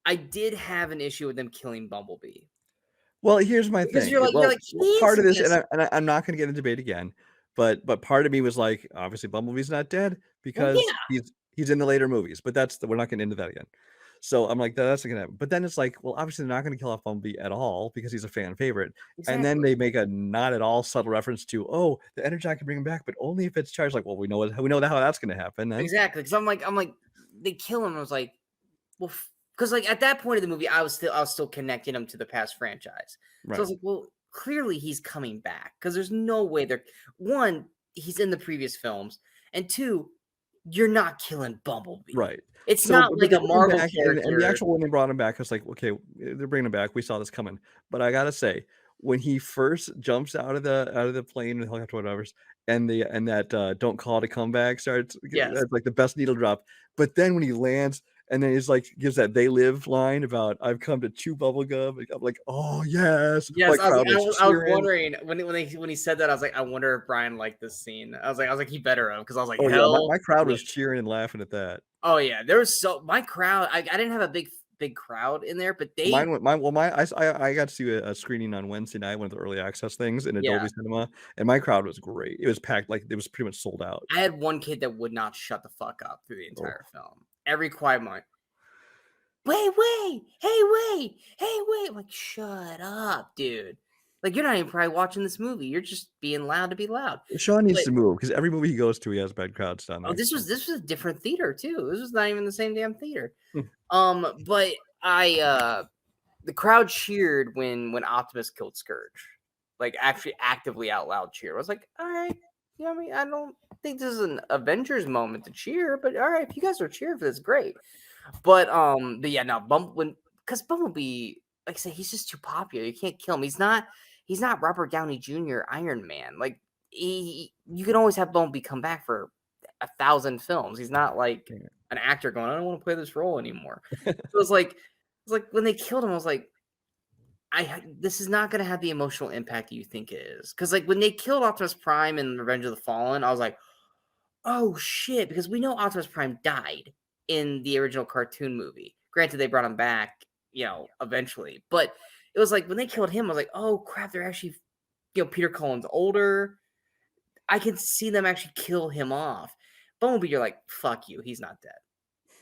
I did have an issue with them killing Bumblebee Well, here's my because thing. you're like, he Part is of this, this. I'm not going to get into debate again, but part of me was like, obviously Bumblebee's not dead Well, because yeah, he's in the later movies, but we're not getting into that again. So I'm like, that's not gonna happen. But then it's like, well, obviously they're not going to kill off Bumblebee at all because he's a fan favorite. And then exactly. they make a not at all subtle reference to, oh, the Energon can bring him back, but only if it's charged. Like, well, we know how that's going to happen then. Exactly, because I'm like, they kill him. I was like, well, because like at that point of the movie, I was still connecting him to the past franchise. So I Right. was like, well, clearly he's coming back because there's no way they're one, he's in the previous films, and two, you're not killing Bumblebee. Right. It's So, not but like they a bring him Marvel back, and the character. actual when they brought him back, I was like, okay, they're bringing him back. We saw this coming. But I gotta say, when he first jumps out of the plane, the helicopter, whatever, and that "Don't call it a comeback" starts, Yes, that's like the best needle drop. But then when he lands, and then he's like gives that "They Live" line about "I've come to chew bubble gum," like, I'm like, oh yes, my yes. crowd was I was cheering. wondering when he said that, I was like, I wonder if Brian liked this scene. I was like, he better have because I was like, Oh yeah, hell my crowd yeah. was cheering and laughing at that. Oh yeah, there was so my crowd. I didn't have a big crowd in there, but Well, they I got to see a screening on Wednesday night, one of the early access things in yeah. Adobe Cinema, and my crowd was great. It was packed, like, it was pretty much sold out. I had one kid that would not shut the fuck up through the Oh, entire film. Every quiet moment, wait, hey, wait. I'm like, shut up, dude. Like, you're not even probably watching this movie. You're just being loud to be loud. Sean needs But to move because every movie he goes to, he has bad crowds down oh, there. this was a different theater too. This was not even the same damn theater. Hmm. But the crowd cheered when Optimus killed Scourge. Like actually actively out loud cheer. I was like, all right. You know what I mean? I don't think this is an Avengers moment to cheer, but all right, if you guys are cheering for this, great. But yeah, no, because Bumblebee, like I said, he's just too popular. You can't kill him. He's not Robert Downey Jr. Iron Man. Like you can always have Bumblebee come back for 1,000 films. He's not like Yeah. an actor going, I don't want to play this role anymore. So it's like when they killed him, I was like, this is not going to have the emotional impact you think it is. Because like when they killed Optimus Prime in Revenge of the Fallen, I was like, oh shit, because we know Optimus Prime died in the original cartoon movie. Granted, they brought him back, eventually. But it was like when they killed him, I was like, oh crap, they're actually, Peter Cullen's older. I can see them actually kill him off. Bumblebee, you're like, fuck you, he's not dead.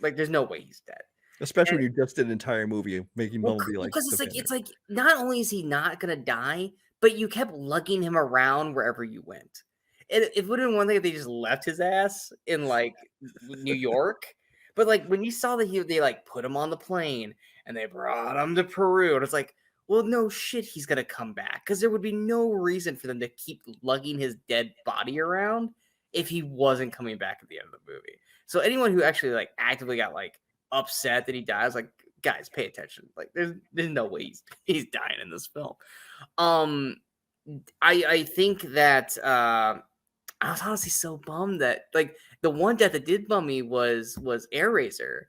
Like, there's no way he's dead. Especially And when you just did an entire movie making well, Bumblebee like because the fan. it's like not only is he not gonna die, but you kept lugging him around wherever you went. It would have been one thing if they just left his ass in like New York, but like when you saw that they like put him on the plane and they brought him to Peru, and it's like, well, no shit, he's gonna come back because there would be no reason for them to keep lugging his dead body around if he wasn't coming back at the end of the movie. So anyone who actually like actively got like upset that he dies, like guys, pay attention. Like there's no way he's dying in this film. Um, I think that I was honestly so bummed that like the one death that did bum me was Air Razor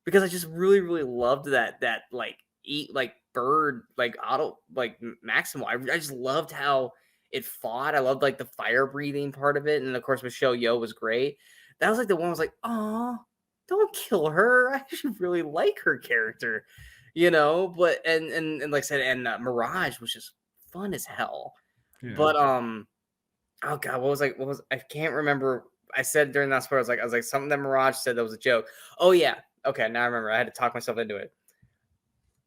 because I just really loved that like eat like bird like auto like Maximal. I just loved how it fought. I loved like the fire breathing part of it, and of course Michelle Yeoh was great. That was like the one I was like, oh, don't kill her. I actually really like her character, But and like I said, and Mirage was just fun as hell. Yeah. But oh god, what was I can't remember. I said during that part, I was like something that Mirage said that was a joke. Oh yeah, okay, now I remember. I had to talk myself into it.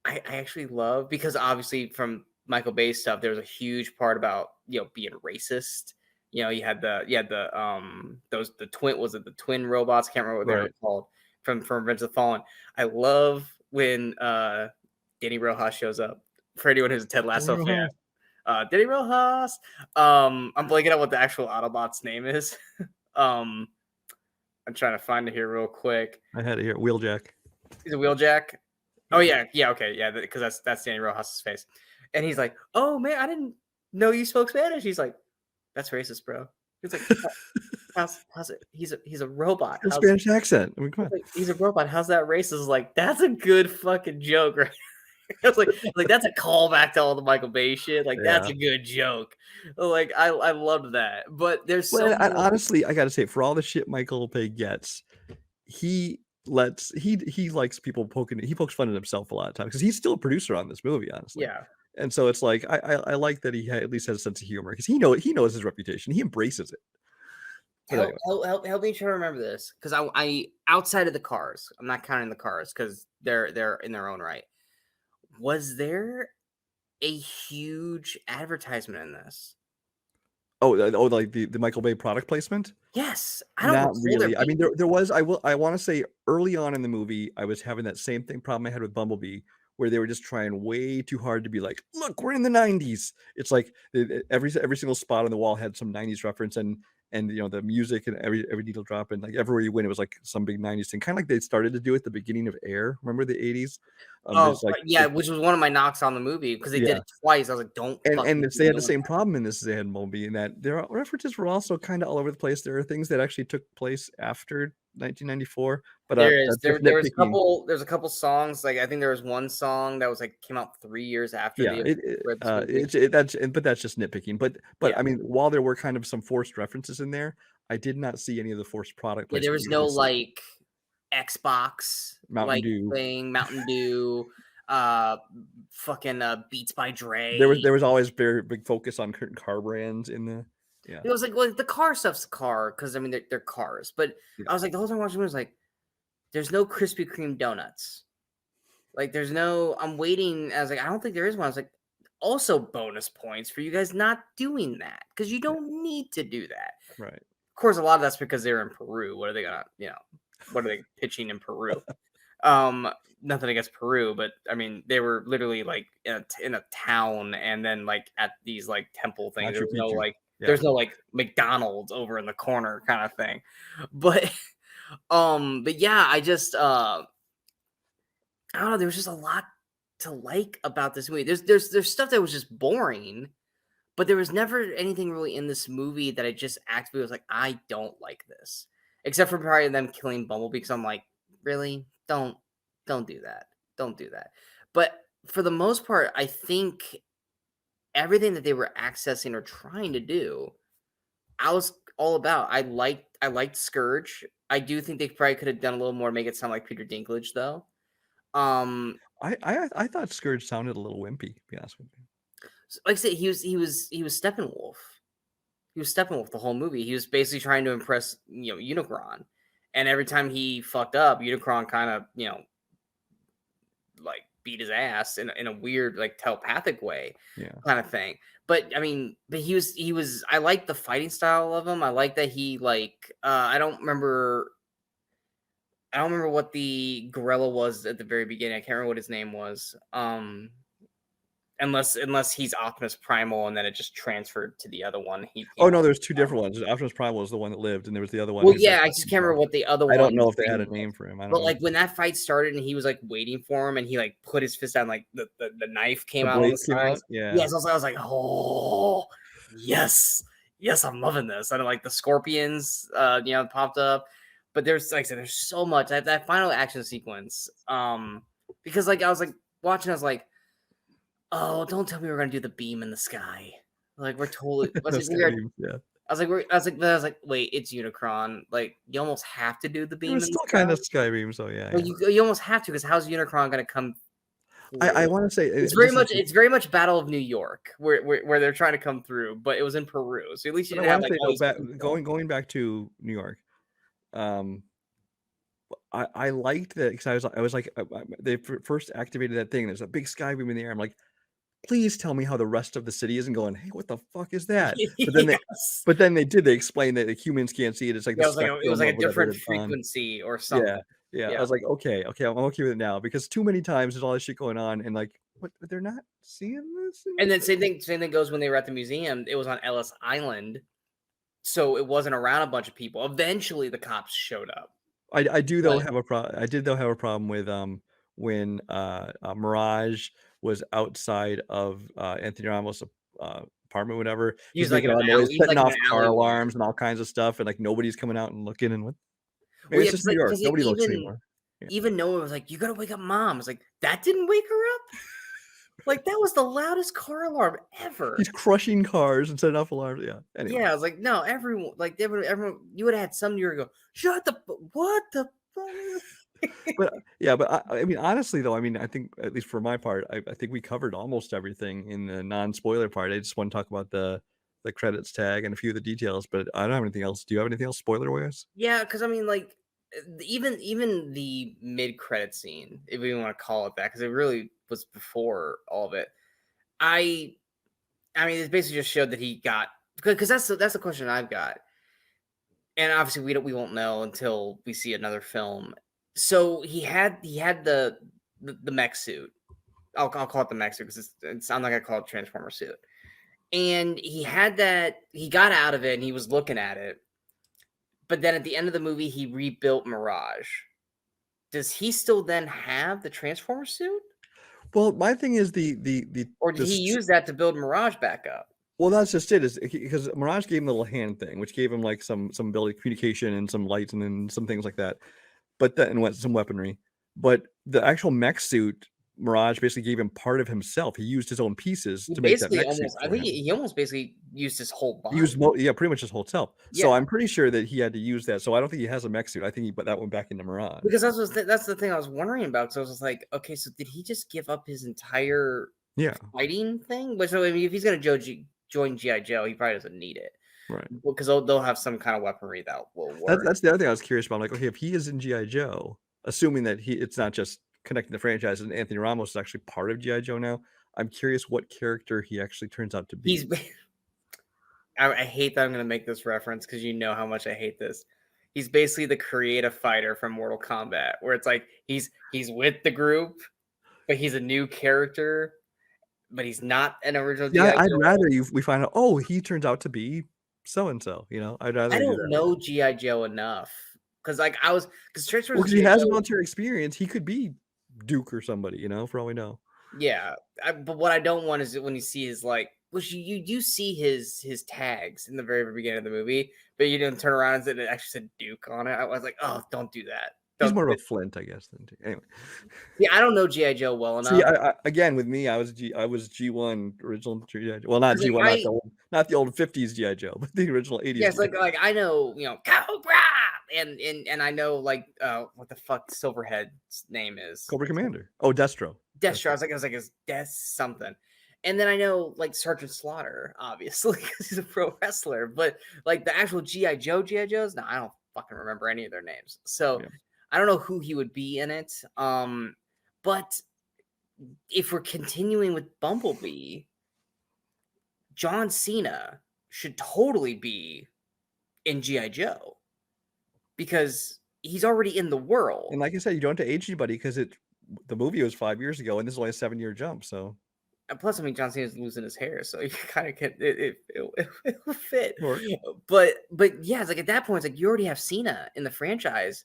I actually love because obviously from Michael Bay's stuff, there was a huge part about being racist. You had the twin was it the twin robots? Can't remember what they were Right. called from Revenge of the Fallen. I love when Danny Rojas shows up. For anyone who's a Ted Lasso fan, Danny Rojas. I'm blanking out what the actual Autobot's name is. um, I'm trying to find it here real quick. I had it here. Wheeljack. He's a Wheeljack. Oh yeah, yeah, okay, yeah, because that's Danny Rojas's face, and he's like, "Oh man, I didn't know you spoke Spanish." He's like, "That's racist, bro." He's like, how's it? He's a robot. A Spanish accent. I mean, come on. He's a robot. How's that racist? Like, that's a good fucking joke, right? I was like that's a callback to all the Michael Bay shit. Like, that's Yeah. a good joke. Like, I loved that. But there's so Well, and much. honestly, I gotta say, for all the shit Michael Bay gets, he likes people poking. He pokes fun at himself a lot of times because he's still a producer on this movie, honestly. Yeah. And so it's like I like that he at least has a sense of humor because he knows his reputation. He embraces it. But anyway. Help me try to remember this because I outside of the cars, I'm not counting the cars because they're in their own right. Was there a huge advertisement in this? Oh, like the Michael Bay product placement? Yes, I don't Not recall there really. I mean, being. there was. I want to say early on in the movie, I was having that same problem I had with Bumblebee, where they were just trying way too hard to be like, "Look, we're in the '90s." It's like every single spot on the wall had some '90s reference, and the music and every needle drop, and like everywhere you went, it was like some big '90s thing, kind of like they started to do at the beginning of Air. Remember the '80s? Oh There's like yeah, which was one of my knocks on the movie because they did yeah. it twice. I was like, don't And fucking it's, keep they had the doing same that. problem in this as they had in Bumblebee, in that their references were also kind of all over the place. There are things that actually took place after 1994, but that's just There was nitpicking. there's a couple songs like I think there was one song that was like came out 3 years after Yeah, the this movie. but that's just nitpicking. But Yeah, I mean, while there were kind of some forced references in there, I did not see any of the forced product yeah, there placement was you no usually see. like Xbox Mountain like Dew. thing, Mountain Dew, uh, fucking Beats by There was Dre. there was always very big focus on certain car brands in the yeah It was like well, the car stuff's car because I mean they're cars, but yeah I was like the whole time watching it was like, there's no Krispy Kreme donuts. Like there's no. I'm waiting. I was like, I don't think there is one. I was like, also bonus points for you guys not doing that because you yeah don't need to do that. right. Of course, a lot of that's because they're in Peru. What are they gonna, what are they pitching in Peru? Nothing against Peru, but I mean, they were literally like in a town, and then like at these like temple things. Machu Picchu. Yeah. There's no like McDonald's over in the corner kind of thing. But but yeah, I don't know. There was just a lot to like about this movie. There's stuff that was just boring, but there was never anything really in this movie that I just actively was like, I don't like this. Except for probably them killing Bumblebee, because I'm like, really? Don't do that. Don't do that. But for the most part, I think everything that they were accessing or trying to do, I was all about. I liked Scourge. I do think they probably could have done a little more to make it sound like Peter Dinklage, though. Um, I thought Scourge sounded a little wimpy, to be honest with you. like I said, he was Steppenwolf. He was Steppenwolf the whole movie. He was basically trying to impress, Unicron. And every time he fucked up, Unicron kind of, like beat his ass in a weird, like telepathic way Yeah. kind of thing. But I mean, but he was I like the fighting style of him. I like that he like I don't remember what the gorilla was at the very beginning. I can't remember what his name was. Unless he's Optimus Primal and then it just transferred to the other one. He Oh came no, out. there's two different ones. Optimus Primal was the one that lived, and there was the other one Well, who's like yeah, I just Optimus can't remember Prime. what the other I don't know one's if they had a name name was. for him. I don't But know. like when that fight started and he was like waiting for him and he like put his fist down, like the knife came The out on the blades came side. out. Yeah. Yes, I was like, oh yes, yes, I'm loving this. And like the scorpions, popped up. But there's like I said, there's so much that final action sequence. Because like I was like watching, I was like, oh, don't tell me we're gonna do the beam in the sky. Like we're totally. I was The like, sky beams, yeah. I was like, wait, it's Unicron. Like you almost have to do the It beam was in the still sky. kind of sky beams, so yeah, Like yeah. you almost have to because how's Unicron gonna come I through? want to say just It's very much Battle of New York where they're trying to come through, but it was in Peru, so at least you but I didn't have want to like say all though, these people. going back to New York, um, I liked that because I was like they first activated that thing. There's a big sky beam in the air. I'm like, please tell me how the rest of the city isn't going. Hey, what the fuck is that? Yes, But then they did. They explained that the humans can't see it. It's like the yeah, it was spectrum like of a whatever different it's on. frequency or Yeah, something. yeah. I Yeah, was like, okay, I'm okay with it now because too many times there's all this shit going on, and like, what? They're not seeing this. and then same thing goes when they were at the museum. It was on Ellis Island, so it wasn't around a bunch of people. Eventually, the cops showed up. I do though Like, have a problem. I did though have a problem with when Mirage was outside of Anthony Ramos' apartment, whatever. He's making a lot of noise, he's setting like in off an car alleyway. alarms and all kinds of stuff, and like nobody's coming out and looking. And what? Well, Maybe it's yeah, just New York. because Nobody looks even anymore. Yeah. even Noah was like, "You gotta wake up, mom." I was like, "That didn't wake her up." Like that was the loudest car alarm ever. He's crushing cars and setting off alarms. Yeah. Anyway. Yeah, I was like, no, everyone, like, everyone, you would have had some year ago. Shut the, what the fuck? But yeah, but I mean, honestly, though, I mean, I think at least for my part, I think we covered almost everything in the non-spoiler part. I just want to talk about the credits tag and a few of the details, but I don't have anything else. Do you have anything else spoiler-wise? Yeah, because I mean, like, even the mid-credit scene, if we want to call it that, because it really was before all of it. I, I mean, it basically just showed that he got, because that's the question I've got, and obviously we won't know until we see another film. So he had the mech suit. I'll call it the mech suit because it's I'm not gonna call it Transformer suit. And he had that. He got out of it and he was looking at it. But then at the end of the movie, he rebuilt Mirage. Does he still then have the Transformer suit, Well, my thing is or did he use that to build Mirage back up? well, that's just it. Is because Mirage gave him the little hand thing, which gave him like some ability communication and some lights and then some things like that. But then went some weaponry. But the actual mech suit, Mirage basically gave him part of himself. He used his own pieces He to make that basically mech suit almost. I for think him. he almost basically used his whole He body. used yeah, pretty much his whole self. So Yeah. I'm pretty sure that he had to use that. So I don't think he has a mech suit. I think he put that one back into Mirage. Because that's the thing I was wondering about. So I was just like, okay, so did he just give up his entire Yeah, fighting thing? But so I mean, if he's gonna join GI Joe, he probably doesn't need it. right. Because they'll have some kind of weaponry that will work. That's the other thing I was curious about. I'm like, okay, if he is in GI Joe, assuming that it's not just connecting the franchise, and Anthony Ramos is actually part of GI Joe now. I'm curious what character he actually turns out to be. He's I hate that I'm gonna make this reference because you know how much I hate this. He's basically the creative fighter from Mortal Kombat, where it's like he's with the group, but he's a new character, but he's not an original Yeah, GI I'd Joe. rather we find out. Oh, he turns out to be so and so. I'd rather I we do don't that. know GI Joe enough because like I was because Transformers Well, because he G.I. has Joe, military experience, he could be Duke or somebody. For all we know. yeah. But what I don't want is when you see his like, which you see his tags in the very beginning of the movie, but you didn't turn around and it actually said Duke on it. I was like, oh, don't do that. He's Don't. more of a Flint, I guess. Anyway. Yeah, I don't know GI Joe well See, enough. again with me, I was G1 original GI Joe. Well, not 'Cause, like, G1, not the old 50s GI Joe, but the original 80s. yeah, it's GI like I know Cobra and I know like what the fuck Silverhead's name is. Cobra Commander. Oh, Destro. Destro. I was like is Des something. And then I know like Sergeant Slaughter, obviously, because he's a pro wrestler. But like the actual GI Joes, no, I don't fucking remember any of their names. So Yeah. I don't know who he would be in it. But if we're continuing with Bumblebee, John Cena should totally be in GI Joe because he's already in the world. And like I said, you don't have to age anybody because the movie was 5 years ago, and this is only a 7-year jump. So And plus, I mean, John Cena's losing his hair, so you kind of get it'll fit. Sure. But yeah, it's like at that point, it's like you already have Cena in the franchise.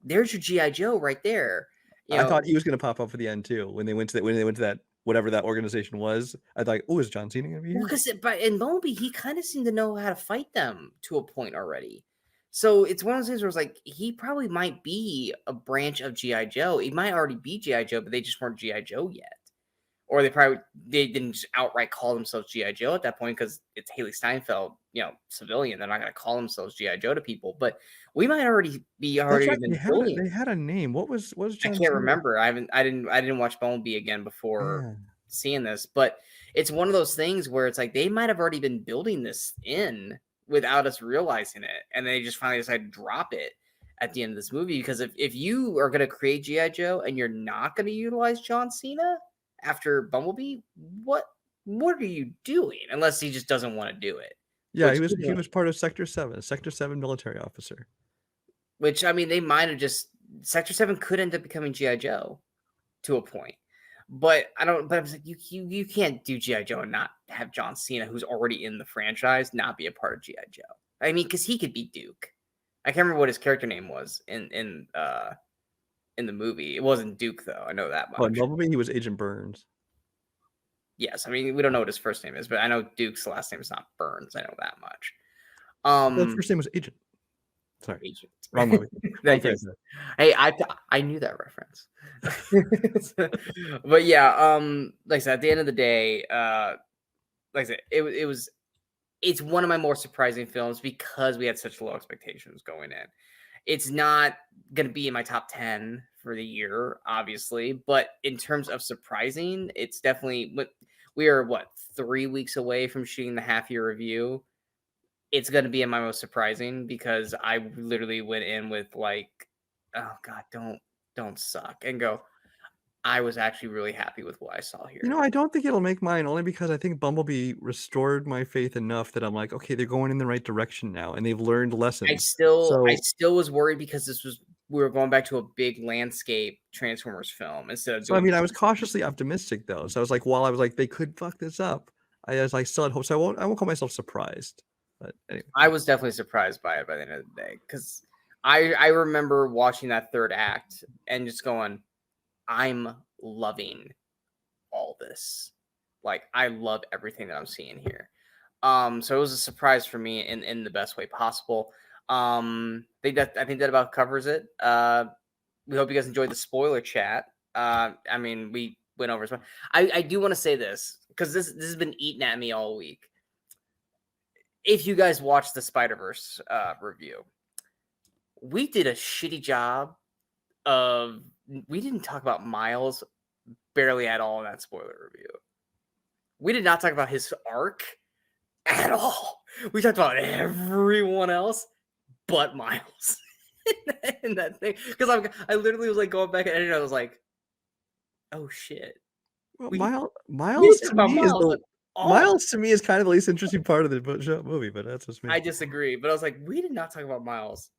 There's your GI Joe right there. I thought he was going to pop up for the end too when they went to that whatever that organization was. I thought, oh, is John Cena going to be here? Because in Bumblebee, he kind of seemed to know how to fight them to a point already. So it's one of those things where it's like he probably might be a branch of GI Joe. He might already be GI Joe, but they just weren't GI Joe yet. Or they didn't just outright call themselves GI Joe at that point because it's Haley Steinfeld, civilian. They're not going to call themselves GI Joe to people. But we might already be Right. been building. They had a name. What was John I can't Cena? remember. I didn't watch Bumblebee again before seeing this. But it's one of those things where it's like they might have already been building this in without us realizing it, and they just finally decided to drop it at the end of this movie. Because if you are going to create GI Joe and you're not going to utilize John Cena after Bumblebee, what are you doing? Unless he just doesn't want to do it. Yeah, he was part of Sector 7, Sector 7 military officer. Which I mean, they might have just Sector 7 could end up becoming GI Joe to a point. But I don't. But I was like, you can't do GI Joe and not have John Cena, who's already in the franchise, not be a part of GI Joe. I mean, because he could be Duke. I can't remember what his character name was in in the movie. It wasn't Duke though. I know that Oh, in much. Bumblebee, he was Agent Burns. Yes, I mean we don't know what his first name is, but I know Duke's last name is not Burns. I know that much. Well, his first name was Agent. Sorry, Agent. wrong movie. Wrong franchise. Hey, I knew that reference. But yeah, like I said, at the end of the day, like I said, it's one of my more surprising films because we had such low expectations going in. It's not going to be in my top 10 for the year, obviously, but in terms of surprising, it's definitely we are 3 weeks away from shooting the half year review. It's going to be in my most surprising because I literally went in with like, oh God, don't suck, and go, I was actually really happy with what I saw here. You know, I don't think it'll make mine only because I think Bumblebee restored my faith enough that I'm like, okay, they're going in the right direction now, and they've learned lessons. I still was worried because we were going back to a big landscape Transformers film instead of. So I mean, I was cautiously optimistic though. So I was like, while I was like, they could fuck this up, I was like, still had hope. So I won't call myself surprised. But anyway. I was definitely surprised by it by the end of the day because I remember watching that third act and just going, I'm loving all this. Like I love everything that I'm seeing here. So it was a surprise for me in the best way possible. I think that about covers it. We hope you guys enjoyed the spoiler chat. I mean, we went over as well. I do want to say this because this has been eating at me all week. If you guys watched the Spider-Verse review, we did a shitty job of. We didn't talk about Miles barely at all in that spoiler review. We did not talk about his arc at all. We talked about everyone else but Miles in that thing. Because I literally was like going back and I was like, oh shit. Well, Miles to me is kind of the least interesting part of the movie, but that's just me. I disagree, but I was like, we did not talk about Miles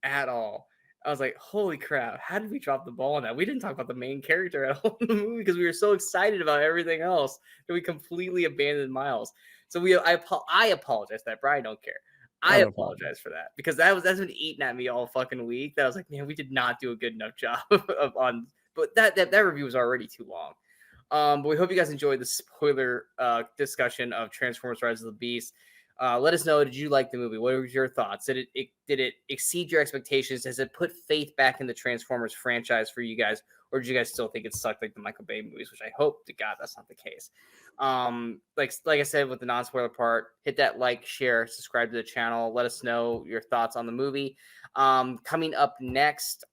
at all. I was like, holy crap, how did we drop the ball on that? We didn't talk about the main character at all in the movie because we were so excited about everything else that we completely abandoned Miles. So I apologize for that, Brian. Don't care. I apologize for that because that's been eating at me all fucking week. That I was like, man, we did not do a good enough job on. But that review was already too long. But we hope you guys enjoyed the spoiler discussion of Transformers: Rise of the Beast. Let us know. Did you like the movie? What were your thoughts? Did it exceed your expectations? Does it put faith back in the Transformers franchise for you guys, or did you guys still think it sucked like the Michael Bay movies? Which I hope to God that's not the case. Like I said with the non-spoiler part, hit that like, share, subscribe to the channel. Let us know your thoughts on the movie. Coming up next.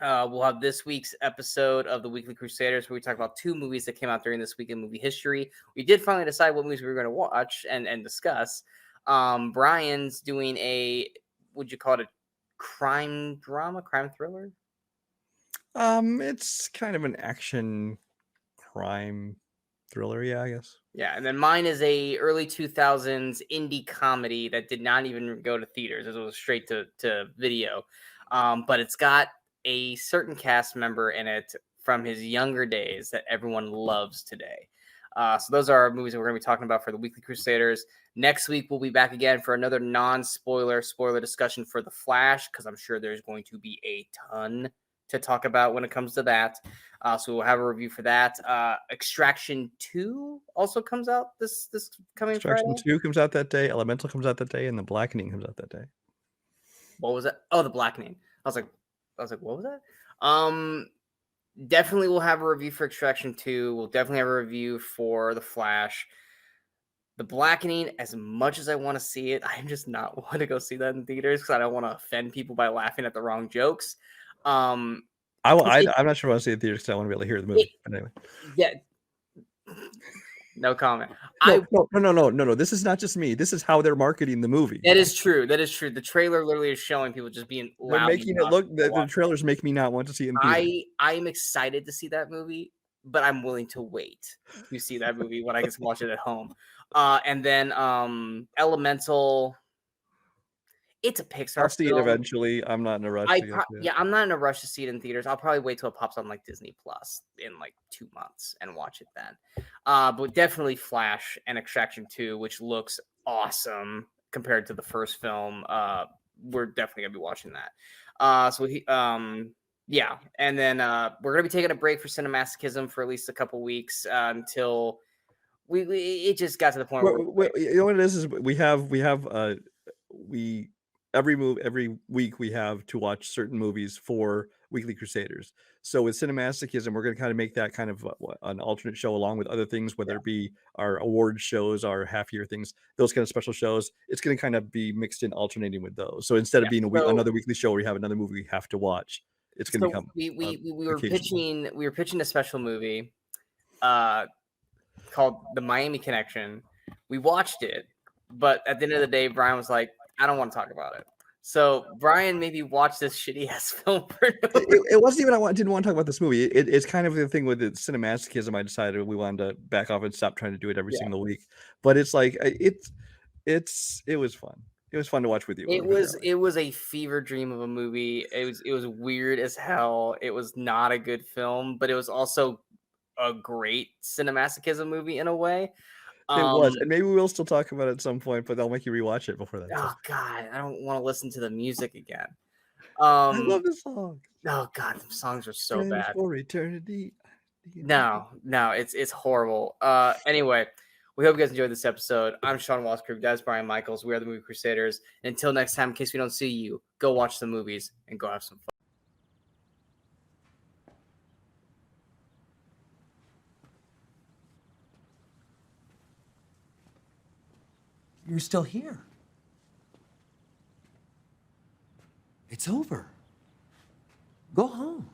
We'll have this week's episode of the Weekly Crusaders where we talk about 2 movies that came out during this week in movie history. We did finally decide what movies we were going to watch and discuss. Brian's doing would you call it a crime drama, crime thriller? It's kind of an action crime thriller, yeah, I guess. Yeah, and then mine is a early 2000s indie comedy that did not even go to theaters. It was straight to video. But it's got a certain cast member in it from his younger days that everyone loves today. So those are our movies that we're going to be talking about for the Weekly Crusaders. Next week, we'll be back again for another spoiler discussion for The Flash, because I'm sure there's going to be a ton to talk about when it comes to that. So we'll have a review for that. Extraction 2 also comes out this coming Extraction Friday. 2 comes out that day. Elemental comes out that day, and The Blackening comes out that day. What was that? Oh, The Blackening. I was like, what was that? Definitely we'll have a review for Extraction 2. We'll definitely have a review for The Flash. The Blackening, as much as I want to see it, I'm just not want to go see that in theaters because I don't want to offend people by laughing at the wrong jokes. I'm not sure I want to see it in theaters because I want to be able to hear the movie. But anyway. Yeah. No comment. No. This is not just me. This is how they're marketing the movie. That is true. The trailer literally is showing people just being loud. They're making it look. The trailers make me not want to see it in theaters. I am excited to see that movie, but I'm willing to wait to see that movie when I can watch it at home. And then Elemental. It's a Pixar I'll see film. it eventually. I'm not in a rush. I'm not in a rush to see it in theaters. I'll probably wait till it pops on like Disney Plus in like 2 months and watch it then. But definitely Flash and Extraction 2, which looks awesome compared to the first film. We're definitely gonna be watching that. Yeah, and then we're gonna be taking a break for Cinemasochism for at least a couple weeks until we it just got to the point where You know what it is we every week we have to watch certain movies for Weekly Crusaders. So with Cinemasochism, we're going to kind of make that kind of an alternate show along with other things, whether it be our award shows, our half year things, those kind of special shows. It's going to kind of be mixed in, alternating with those. So instead of being so another weekly show where you have another movie we have to watch, it's going to so become we were occasional. pitching a special movie uh called The Miami Connection. We watched it, but at the end of the day, Brian was like, I don't want to talk about it. So Brian maybe watched this shitty ass film for no It wasn't even didn't want to talk about this movie. It's kind of the thing with the Cinemasochism. I decided we wanted to back off and stop trying to do it every Yeah. single week. But it's like it was fun. It was fun to watch with you. It was a fever dream of a movie. It was weird as hell. It was not a good film, but it was also a great cinemasochism movie in a way. It Um, was, and maybe we will still talk about it at some point, but I'll make you rewatch it before that. So. oh god, I don't want to listen to the music again. I love this song. Oh god, the songs are so Friends bad. for eternity. No, it's horrible. Anyway, we hope you guys enjoyed this episode. I'm Sean Walskrug. That's Brian Michaels. We are the Movie Crusaders. And until next time, in case we don't see you, go watch the movies and go have some fun. You're still here. It's over. Go home.